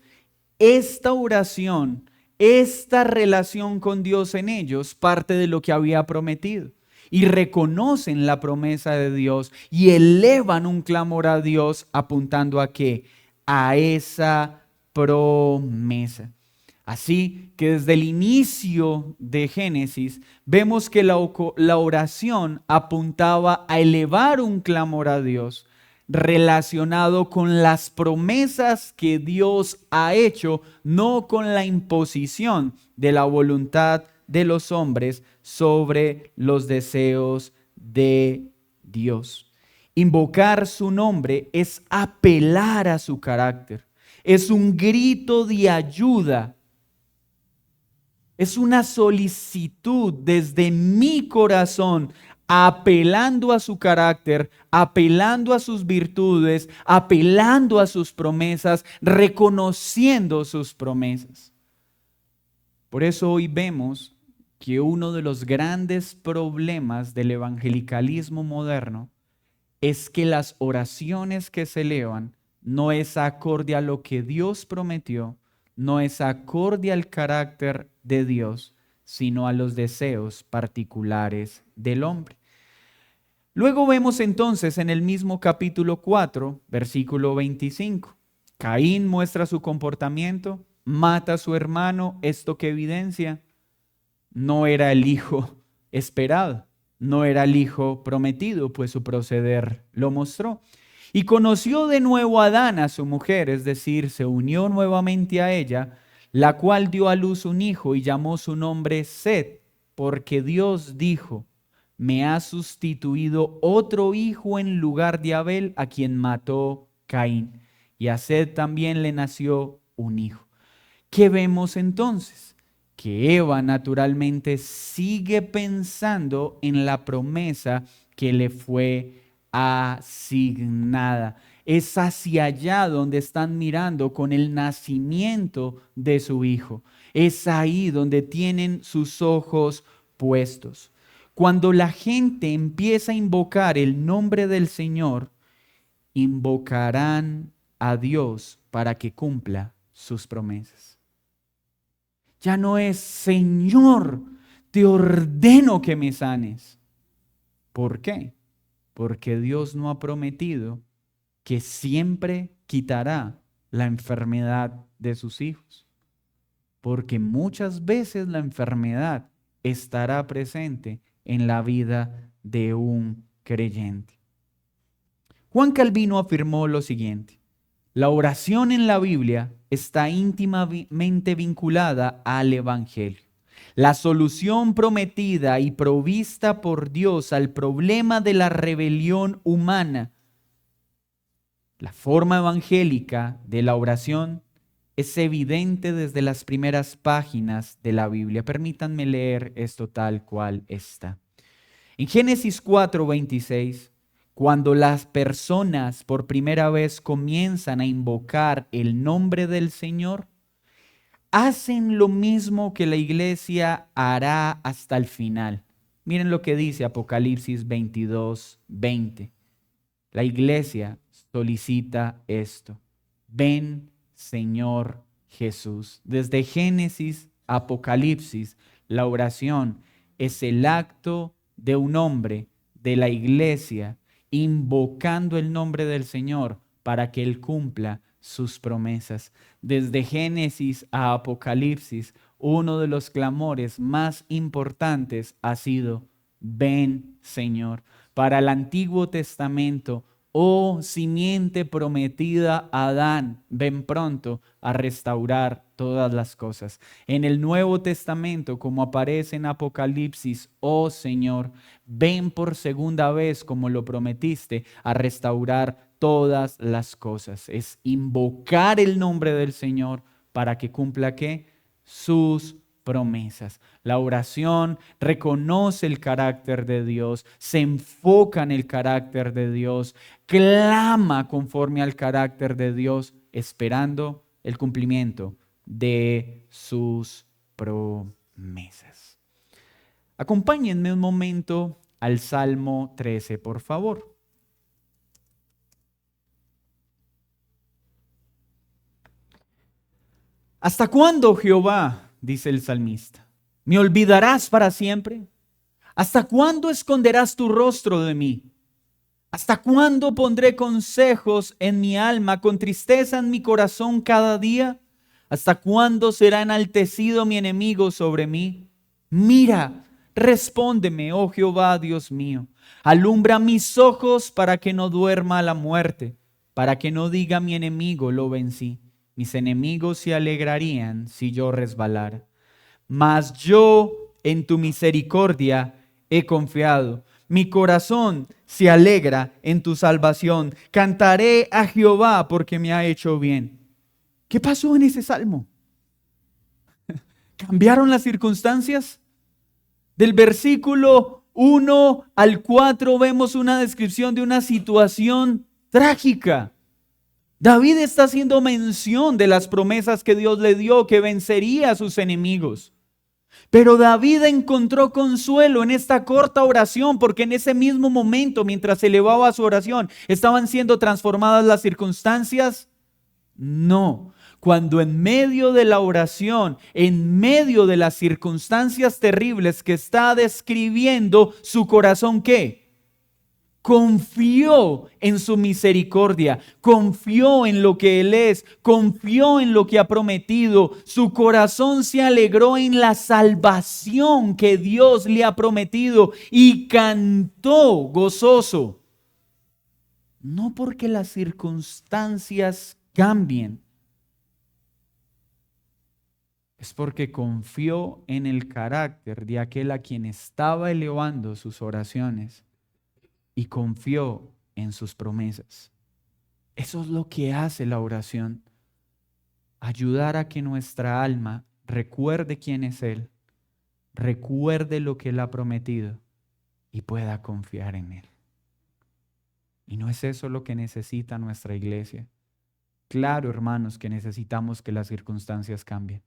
esta oración, esta relación con Dios en ellos, parte de lo que había prometido. Y reconocen la promesa de Dios y elevan un clamor a Dios apuntando a qué? A esa promesa. Así que desde el inicio de Génesis vemos que la oración apuntaba a elevar un clamor a Dios relacionado con las promesas que Dios ha hecho, no con la imposición de la voluntad de los hombres sobre los deseos de Dios. Invocar su nombre es apelar a su carácter, es un grito de ayuda. Es una solicitud desde mi corazón, apelando a su carácter, apelando a sus virtudes, apelando a sus promesas, reconociendo sus promesas. Por eso hoy vemos que uno de los grandes problemas del evangelicalismo moderno es que las oraciones que se elevan no es acorde a lo que Dios prometió, no es acorde al carácter de Dios, sino a los deseos particulares del hombre. Luego vemos entonces en el mismo capítulo 4, versículo 25, Caín muestra su comportamiento, mata a su hermano, esto que evidencia, no era el hijo esperado, no era el hijo prometido, pues su proceder lo mostró. Y conoció de nuevo a Adán, a su mujer, es decir, se unió nuevamente a ella, la cual dio a luz un hijo y llamó su nombre Set, porque Dios dijo, me ha sustituido otro hijo en lugar de Abel, a quien mató Caín. Y a Set también le nació un hijo. ¿Qué vemos entonces? Que Eva naturalmente sigue pensando en la promesa que le fue asignada. Es hacia allá donde están mirando con el nacimiento de su hijo. Es ahí donde tienen sus ojos puestos. Cuando la gente empieza a invocar el nombre del Señor, invocarán a Dios para que cumpla sus promesas. Ya no es, Señor, te ordeno que me sanes. ¿Por qué? Porque Dios no ha prometido que siempre quitará la enfermedad de sus hijos. Porque muchas veces la enfermedad estará presente en la vida de un creyente. Juan Calvino afirmó lo siguiente: la oración en la Biblia está íntimamente vinculada al Evangelio. La solución prometida y provista por Dios al problema de la rebelión humana. La forma evangélica de la oración es evidente desde las primeras páginas de la Biblia. Permítanme leer esto tal cual está. En Génesis 4:26, cuando las personas por primera vez comienzan a invocar el nombre del Señor, hacen lo mismo que la iglesia hará hasta el final. Miren lo que dice Apocalipsis 22:20. La iglesia solicita esto. Ven, Señor Jesús. Desde Génesis a Apocalipsis, la oración es el acto de un hombre de la iglesia invocando el nombre del Señor para que Él cumpla sus promesas. Desde Génesis a Apocalipsis, uno de los clamores más importantes ha sido, ven, Señor. Para el Antiguo Testamento, oh simiente prometida a Adán, ven pronto a restaurar todas las cosas. En el Nuevo Testamento, como aparece en Apocalipsis, oh Señor, ven por segunda vez, como lo prometiste, a restaurar todas las cosas. Es invocar el nombre del Señor para que cumpla ¿qué? Sus promesas. La oración reconoce el carácter de Dios, se enfoca en el carácter de Dios, clama conforme al carácter de Dios, esperando el cumplimiento de sus promesas. Acompáñenme un momento al Salmo 13, por favor. ¿Hasta cuándo, Jehová? Dice el salmista. ¿Me olvidarás para siempre? ¿Hasta cuándo esconderás tu rostro de mí? ¿Hasta cuándo pondré consejos en mi alma, con tristeza en mi corazón cada día? ¿Hasta cuándo será enaltecido mi enemigo sobre mí? Mira, respóndeme, oh Jehová, Dios mío. Alumbra mis ojos para que no duerma la muerte, para que no diga mi enemigo, lo vencí. Mis enemigos se alegrarían si yo resbalara. Mas yo en tu misericordia he confiado. Mi corazón se alegra en tu salvación. Cantaré a Jehová porque me ha hecho bien. ¿Qué pasó en ese salmo? ¿Cambiaron las circunstancias? Del versículo 1 al 4 vemos una descripción de una situación trágica. David está haciendo mención de las promesas que Dios le dio, que vencería a sus enemigos. Pero David encontró consuelo en esta corta oración, porque en ese mismo momento, mientras elevaba su oración, ¿estaban siendo transformadas las circunstancias? No. Cuando en medio de la oración, en medio de las circunstancias terribles que está describiendo, su corazón, ¿qué? Confió en su misericordia, confió en lo que Él es, confió en lo que ha prometido. Su corazón se alegró en la salvación que Dios le ha prometido y cantó gozoso. No porque las circunstancias cambien, es porque confió en el carácter de aquel a quien estaba elevando sus oraciones y confió en sus promesas. Eso es lo que hace la oración. Ayudar a que nuestra alma recuerde quién es Él, recuerde lo que Él ha prometido y pueda confiar en Él. Y no es eso lo que necesita nuestra iglesia. Claro, hermanos, que necesitamos que las circunstancias cambien.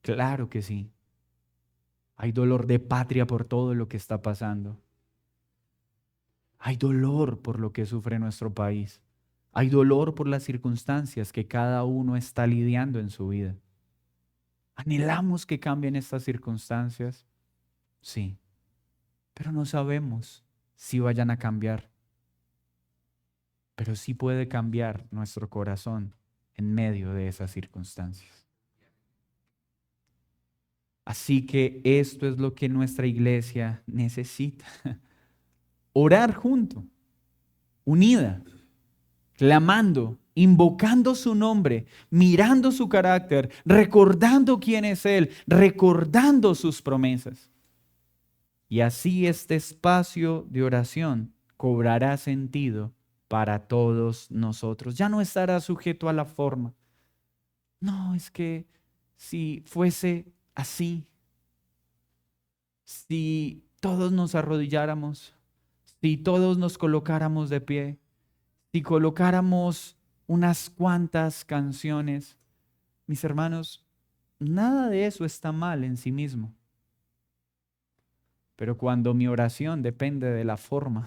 Claro que sí. Hay dolor de patria por todo lo que está pasando. Hay dolor por lo que sufre nuestro país. Hay dolor por las circunstancias que cada uno está lidiando en su vida. ¿Anhelamos que cambien estas circunstancias? Sí, pero no sabemos si vayan a cambiar. Pero sí puede cambiar nuestro corazón en medio de esas circunstancias. Así que esto es lo que nuestra iglesia necesita. Orar junto, unida, clamando, invocando su nombre, mirando su carácter, recordando quién es Él, recordando sus promesas. Y así este espacio de oración cobrará sentido para todos nosotros. Ya no estará sujeto a la forma. No, es que si fuese así, si todos nos arrodilláramos, si todos nos colocáramos de pie, si colocáramos unas cuantas canciones, mis hermanos, nada de eso está mal en sí mismo. Pero cuando mi oración depende de la forma,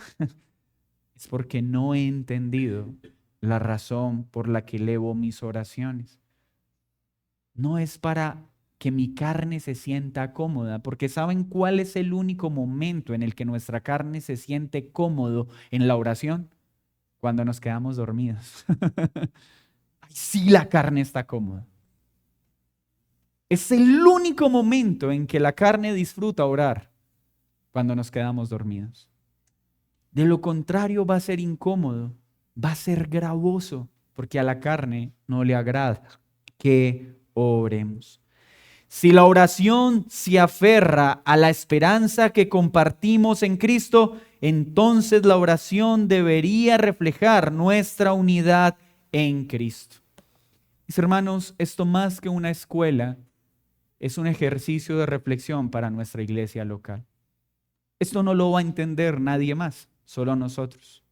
es porque no he entendido la razón por la que elevo mis oraciones. No es para que mi carne se sienta cómoda, porque ¿saben cuál es el único momento en el que nuestra carne se siente cómodo en la oración? Cuando nos quedamos dormidos. Ay, sí, la carne está cómoda. Es el único momento en que la carne disfruta orar, cuando nos quedamos dormidos. De lo contrario va a ser incómodo, va a ser gravoso, porque a la carne no le agrada que oremos. Si la oración se aferra a la esperanza que compartimos en Cristo, entonces la oración debería reflejar nuestra unidad en Cristo. Mis hermanos, esto más que una escuela, es un ejercicio de reflexión para nuestra iglesia local. Esto no lo va a entender nadie más, solo nosotros.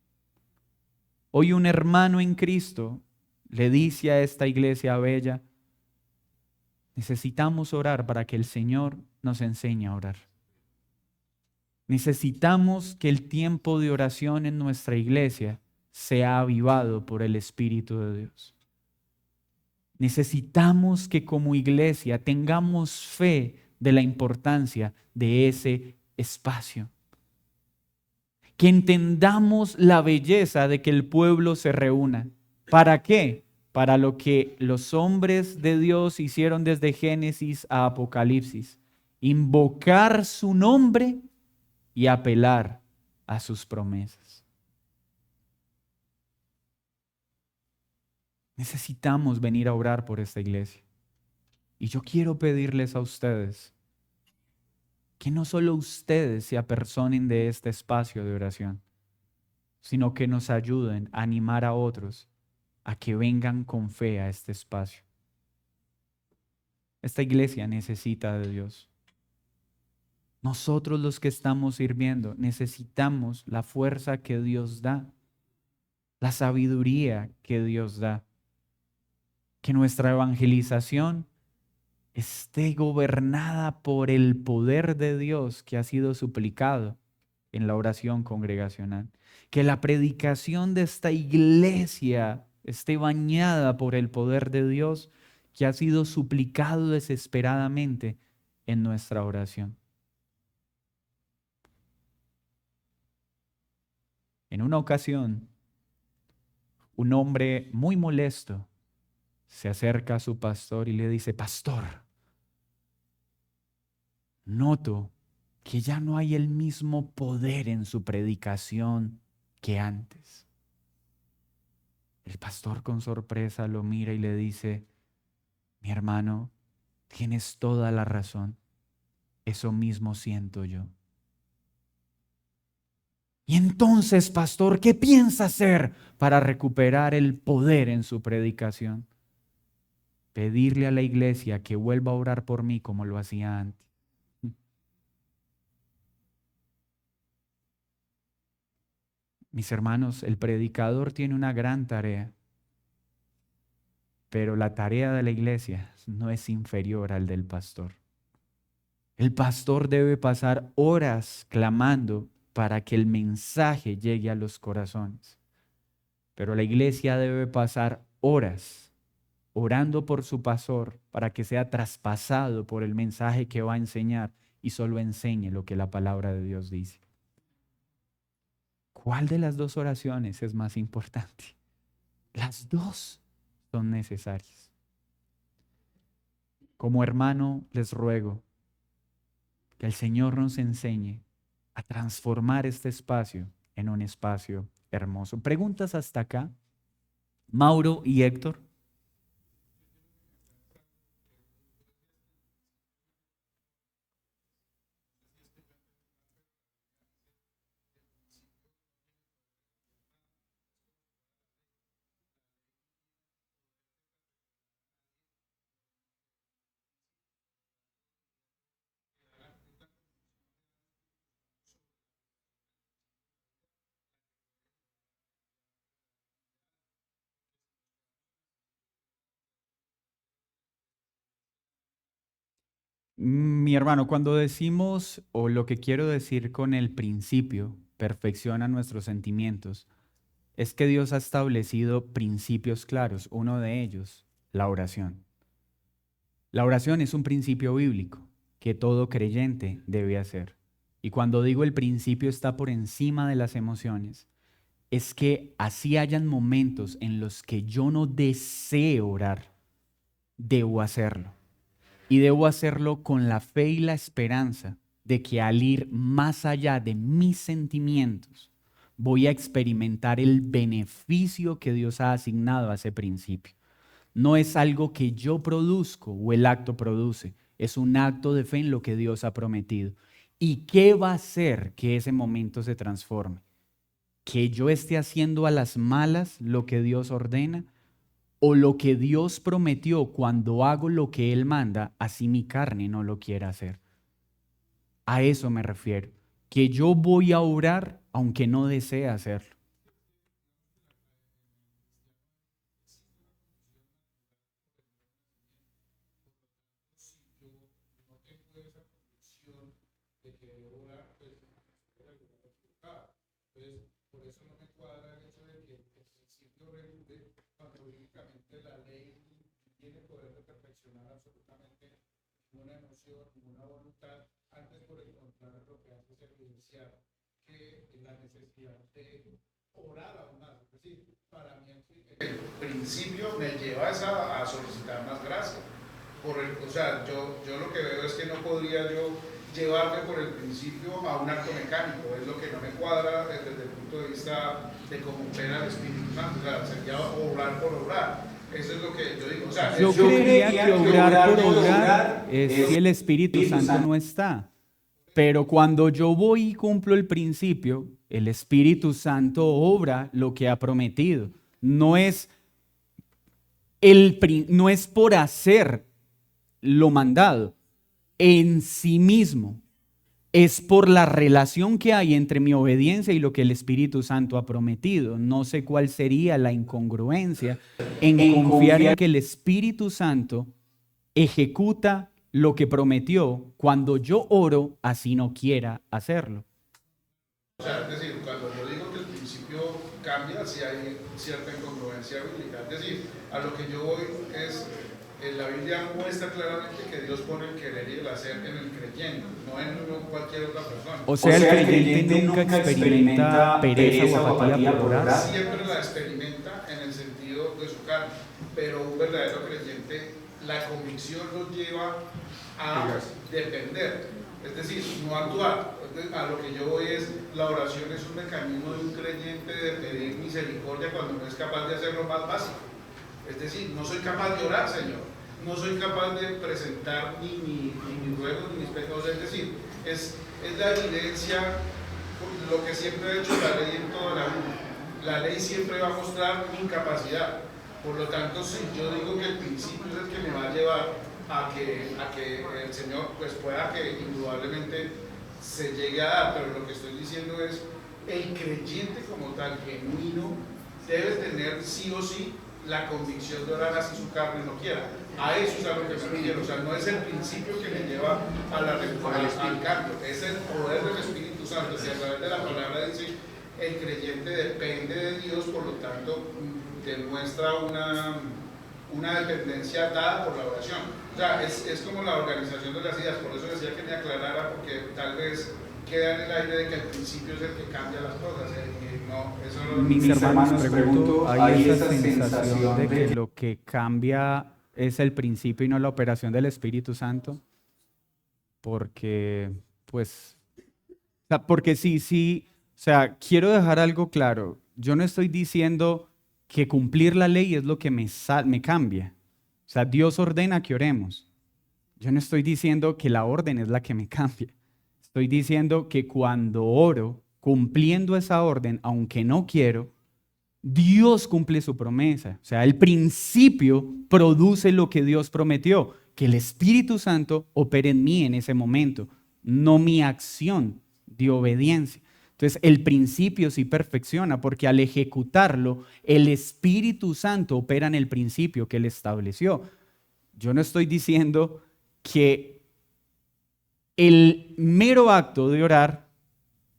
Hoy un hermano en Cristo le dice a esta iglesia bella: necesitamos orar para que el Señor nos enseñe a orar. Necesitamos que el tiempo de oración en nuestra iglesia sea avivado por el Espíritu de Dios. Necesitamos que como iglesia tengamos fe de la importancia de ese espacio. Que entendamos la belleza de que el pueblo se reúna. ¿Para qué? Para lo que los hombres de Dios hicieron desde Génesis a Apocalipsis. Invocar su nombre y apelar a sus promesas. Necesitamos venir a orar por esta iglesia. Y yo quiero pedirles a ustedes que no solo ustedes se apersonen de este espacio de oración, sino que nos ayuden a animar a otros a que vengan con fe a este espacio. Esta iglesia necesita de Dios. Nosotros los que estamos sirviendo necesitamos la fuerza que Dios da, la sabiduría que Dios da. Que nuestra evangelización esté gobernada por el poder de Dios que ha sido suplicado en la oración congregacional. Que la predicación de esta iglesia esté bañada por el poder de Dios que ha sido suplicado desesperadamente en nuestra oración. En una ocasión, un hombre muy molesto se acerca a su pastor y le dice: pastor, noto que ya no hay el mismo poder en su predicación que antes. El pastor con sorpresa lo mira y le dice: mi hermano, tienes toda la razón. Eso mismo siento yo. Y entonces, pastor, ¿qué piensa hacer para recuperar el poder en su predicación? Pedirle a la iglesia que vuelva a orar por mí como lo hacía antes. Mis hermanos, el predicador tiene una gran tarea, pero la tarea de la iglesia no es inferior al del pastor. El pastor debe pasar horas clamando para que el mensaje llegue a los corazones, pero la iglesia debe pasar horas orando por su pastor para que sea traspasado por el mensaje que va a enseñar y solo enseñe lo que la palabra de Dios dice. ¿Cuál de las dos oraciones es más importante? Las dos son necesarias. Como hermano, les ruego que el Señor nos enseñe a transformar este espacio en un espacio hermoso. ¿Preguntas hasta acá? Mauro y Héctor. Mi hermano, cuando decimos, o lo que quiero decir con el principio, perfecciona nuestros sentimientos, es que Dios ha establecido principios claros. Uno de ellos, la oración. La oración es un principio bíblico que todo creyente debe hacer. Y cuando digo el principio está por encima de las emociones, es que así hayan momentos en los que yo no deseo orar, debo hacerlo. Y debo hacerlo con la fe y la esperanza de que al ir más allá de mis sentimientos, voy a experimentar el beneficio que Dios ha asignado a ese principio. No es algo que yo produzco o el acto produce, es un acto de fe en lo que Dios ha prometido. ¿Y qué va a hacer que ese momento se transforme? ¿Que yo esté haciendo a las malas lo que Dios ordena? ¿O lo que Dios prometió cuando hago lo que Él manda, así mi carne no lo quiera hacer? A eso me refiero, que yo voy a orar aunque no desee hacerlo. tiene poder de perfeccionar absolutamente ninguna emoción, ninguna voluntad. Antes, por el contrario, lo que hace es evidenciar que la necesidad de orar aún más. Es decir, para mí el principio me lleva a solicitar más gracia. O sea, yo lo que veo es que no podría yo llevarme por el principio a un acto mecánico, es lo que no me cuadra desde el punto de vista de cómo opera el Espíritu Santo, o sea, sería orar por orar. Eso es lo que yo digo. O sea, Yo creería que orar por orar es si el Espíritu Santo no está. Pero cuando yo voy y cumplo el principio, el Espíritu Santo obra lo que ha prometido. No es por hacer lo mandado en sí mismo. Es por la relación que hay entre mi obediencia y lo que el Espíritu Santo ha prometido. No sé cuál sería la incongruencia en confiar en que el Espíritu Santo ejecuta lo que prometió cuando yo oro, así no quiera hacerlo. O sea, es decir, cuando yo digo que el principio cambia, si hay cierta incongruencia bíblica. Es decir, a lo que yo voy es, la Biblia muestra claramente que Dios pone el querer y el hacer en el creyente, no en cualquier otra persona. O sea, el creyente nunca experimenta pereza o apatía por orar. Siempre la experimenta en el sentido de su carne, pero un verdadero creyente, la convicción lo lleva a depender, es decir, no actuar. A lo que yo voy es, la oración es un mecanismo de un creyente de pedir misericordia cuando no es capaz de hacer lo más básico. Es decir, no soy capaz de orar, Señor, no soy capaz de presentar ni mis ruegos ni mis pecados. Es decir, es la evidencia, lo que siempre ha hecho la ley en toda la vida. La ley siempre va a mostrar mi incapacidad. Por lo tanto, si yo digo que el principio es el que me va a llevar a que el Señor pues pueda que indudablemente se llegue a dar, pero lo que estoy diciendo es, el creyente como tal, genuino, debe tener sí o sí la convicción de orar así su carne no quiera. A eso es a lo que me refiero. O sea, no es el principio que me lleva a al cambio, es el poder del Espíritu Santo. Si a través de la palabra dice, el creyente depende de Dios, por lo tanto, demuestra una dependencia dada por la oración. O sea, es como la organización de las ideas. Por eso decía que me aclarara, porque tal vez queda en el aire de que el principio es el que cambia las cosas. No, eso no. Mis hermanos, pregunto, ¿hay esa sensación de que lo que cambia es el principio y no la operación del Espíritu Santo? Porque, pues, porque sí, o sea, quiero dejar algo claro. Yo no estoy diciendo que cumplir la ley es lo que me cambia. O sea, Dios ordena que oremos. Yo no estoy diciendo que la orden es la que me cambia. Estoy diciendo que cuando oro, cumpliendo esa orden, aunque no quiero, Dios cumple su promesa. O sea, el principio produce lo que Dios prometió, que el Espíritu Santo opere en mí en ese momento, no mi acción de obediencia. Entonces, el principio sí perfecciona, porque al ejecutarlo, el Espíritu Santo opera en el principio que Él estableció. Yo no estoy diciendo que el mero acto de orar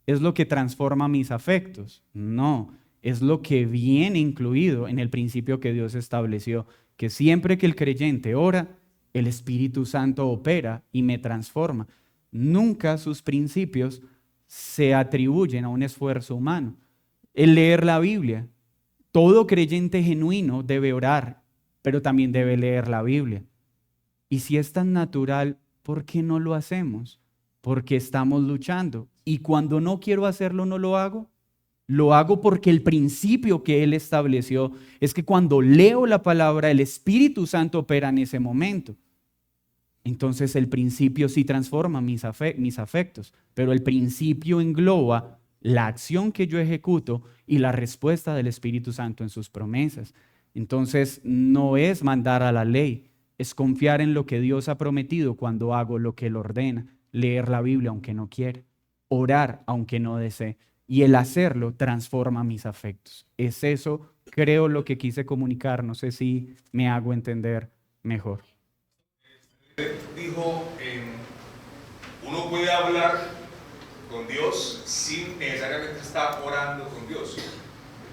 es lo que transforma mis afectos. No, es lo que viene incluido en el principio que Dios estableció, que siempre que el creyente ora, el Espíritu Santo opera y me transforma. Nunca sus principios se atribuyen a un esfuerzo humano. El leer la Biblia, todo creyente genuino debe orar, pero también debe leer la Biblia. Y si es tan natural, ¿por qué no lo hacemos? Porque estamos luchando. Y cuando no quiero hacerlo, no lo hago. Lo hago porque el principio que Él estableció es que cuando leo la palabra, el Espíritu Santo opera en ese momento. Entonces el principio sí transforma mis afectos, pero el principio engloba la acción que yo ejecuto y la respuesta del Espíritu Santo en sus promesas. Entonces no es mandar a la ley, es confiar en lo que Dios ha prometido cuando hago lo que Él ordena, leer la Biblia aunque no quiera, orar aunque no desee, y el hacerlo transforma mis afectos. Es eso, creo, lo que quise comunicar, no sé si me hago entender mejor. Dijo, uno puede hablar con Dios sin necesariamente estar orando con Dios.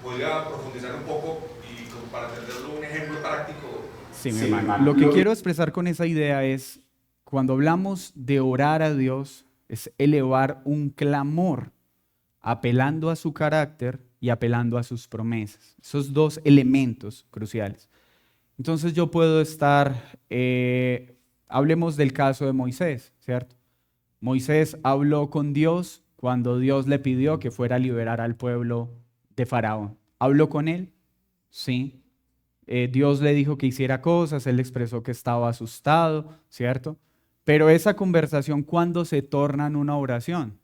¿Podría profundizar un poco y como para entenderlo un ejemplo práctico? Sí, mi hermano. Lo que quiero expresar con esa idea es, cuando hablamos de orar a Dios, es elevar un clamor, apelando a su carácter y apelando a sus promesas. Esos dos elementos cruciales. Entonces yo puedo estar, hablemos del caso de Moisés, ¿cierto? Moisés habló con Dios cuando Dios le pidió que fuera a liberar al pueblo de Faraón. ¿Habló con él? Sí. Dios le dijo que hiciera cosas, él expresó que estaba asustado, ¿cierto? Pero esa conversación, ¿cuándo se torna en una oración?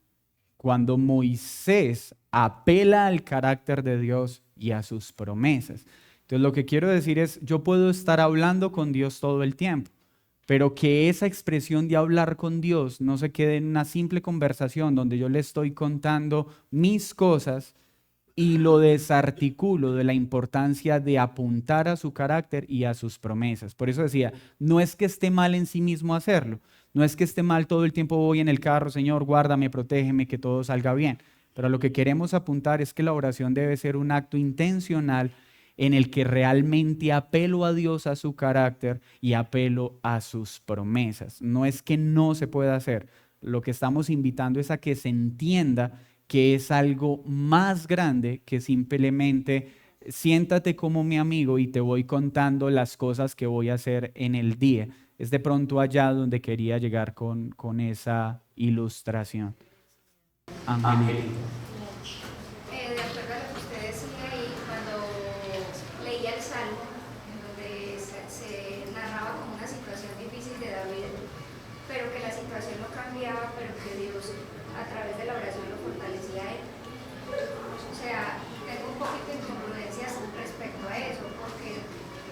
Cuando Moisés apela al carácter de Dios y a sus promesas. Entonces lo que quiero decir es, yo puedo estar hablando con Dios todo el tiempo, pero que esa expresión de hablar con Dios no se quede en una simple conversación donde yo le estoy contando mis cosas y lo desarticulo de la importancia de apuntar a su carácter y a sus promesas. Por eso decía, no es que esté mal en sí mismo hacerlo, no es que esté mal todo el tiempo voy en el carro, Señor, guárdame, protégeme, que todo salga bien. Pero lo que queremos apuntar es que la oración debe ser un acto intencional en el que realmente apelo a Dios, a su carácter y apelo a sus promesas. No es que no se pueda hacer, lo que estamos invitando es a que se entienda que es algo más grande que simplemente siéntate como mi amigo y te voy contando las cosas que voy a hacer en el día. Es de pronto allá donde quería llegar con esa ilustración. Angelita. De acuerdo a lo que usted decía ahí, cuando leía el Salmo, en donde se narraba como una situación difícil de David, pero que la situación no cambiaba, pero que Dios a través de la oración lo fortalecía a él. O sea, tengo un poquito de incongruencias respecto a eso, porque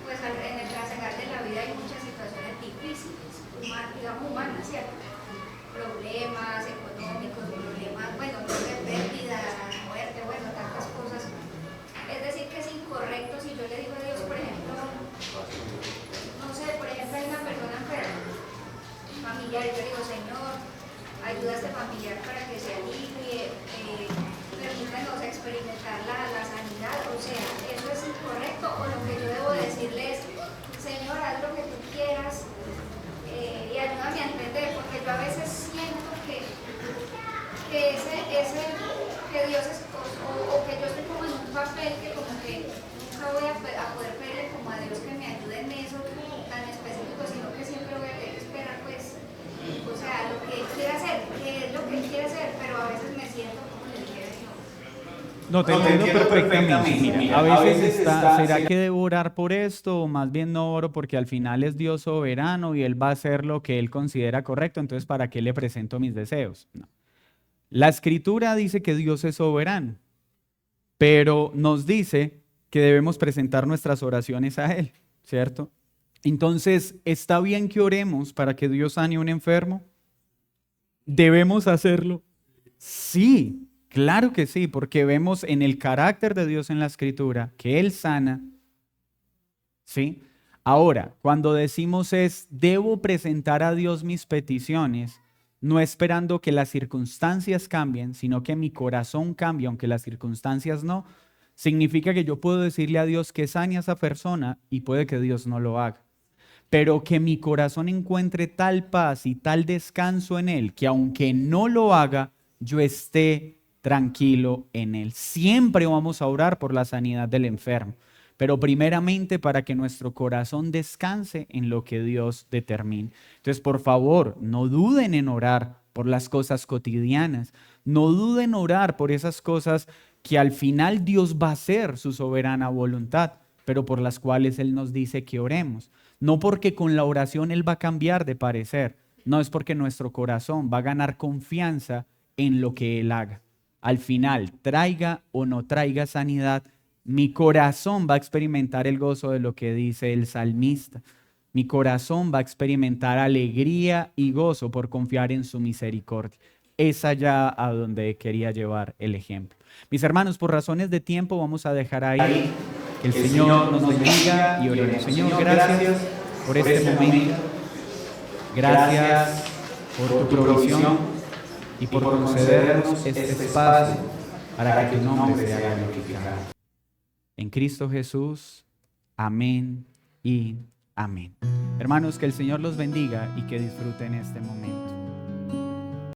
pues en el trasegar de la vida hay muchas situaciones difíciles, digamos humanas, ¿cierto? Problemas económicos, problemas, bueno, de pérdida, muerte, bueno, tantas cosas. Es decir, que es incorrecto si yo le digo a Dios, por ejemplo, no sé, por ejemplo, hay una persona enferma, familiar, y yo digo, Señor, ayuda a este familiar para que se alivie, permítanos experimentar la sanidad. O sea, ¿eso es incorrecto? O lo que yo debo decirle es, Señor, haz lo que tú quieras y ayúdame a entender, porque yo a veces siento que Dios es, o que yo estoy como en un papel que como que nunca voy a poder pedirle como a Dios que me ayude en eso tan específico, sino que siempre voy a tener que esperar, pues, o sea, lo que Él quiere hacer, que es lo que Él quiere hacer, pero a veces me siento como que dijera no. No, te entiendo perfectamente. Mira, a veces está, ¿será que debo orar por esto? O más bien no oro porque al final es Dios soberano y Él va a hacer lo que Él considera correcto, entonces ¿para qué le presento mis deseos? No. La Escritura dice que Dios es soberano, pero nos dice que debemos presentar nuestras oraciones a Él, ¿cierto? Entonces, ¿está bien que oremos para que Dios sane a un enfermo? ¿Debemos hacerlo? Sí, claro que sí, porque vemos en el carácter de Dios en la Escritura que Él sana, ¿sí? Ahora, cuando decimos debo presentar a Dios mis peticiones, no esperando que las circunstancias cambien, sino que mi corazón cambie, aunque las circunstancias no, significa que yo puedo decirle a Dios que sane a esa persona y puede que Dios no lo haga. Pero que mi corazón encuentre tal paz y tal descanso en Él, que aunque no lo haga, yo esté tranquilo en Él. Siempre vamos a orar por la sanidad del enfermo, pero primeramente para que nuestro corazón descanse en lo que Dios determine. Entonces, por favor, no duden en orar por las cosas cotidianas, no duden en orar por esas cosas que al final Dios va a hacer su soberana voluntad, pero por las cuales Él nos dice que oremos. No porque con la oración Él va a cambiar de parecer, no es porque nuestro corazón va a ganar confianza en lo que Él haga. Al final, traiga o no traiga sanidad, mi corazón va a experimentar el gozo de lo que dice el salmista. Mi corazón va a experimentar alegría y gozo por confiar en su misericordia. Es allá a donde quería llevar el ejemplo. Mis hermanos, por razones de tiempo vamos a dejar ahí. Que el Señor nos bendiga y oremos. Señor, gracias por este momento. Gracias por tu provisión y por concedernos este espacio para que tu nombre sea glorificado. En Cristo Jesús. Amén y Amén. Hermanos, que el Señor los bendiga y que disfruten este momento.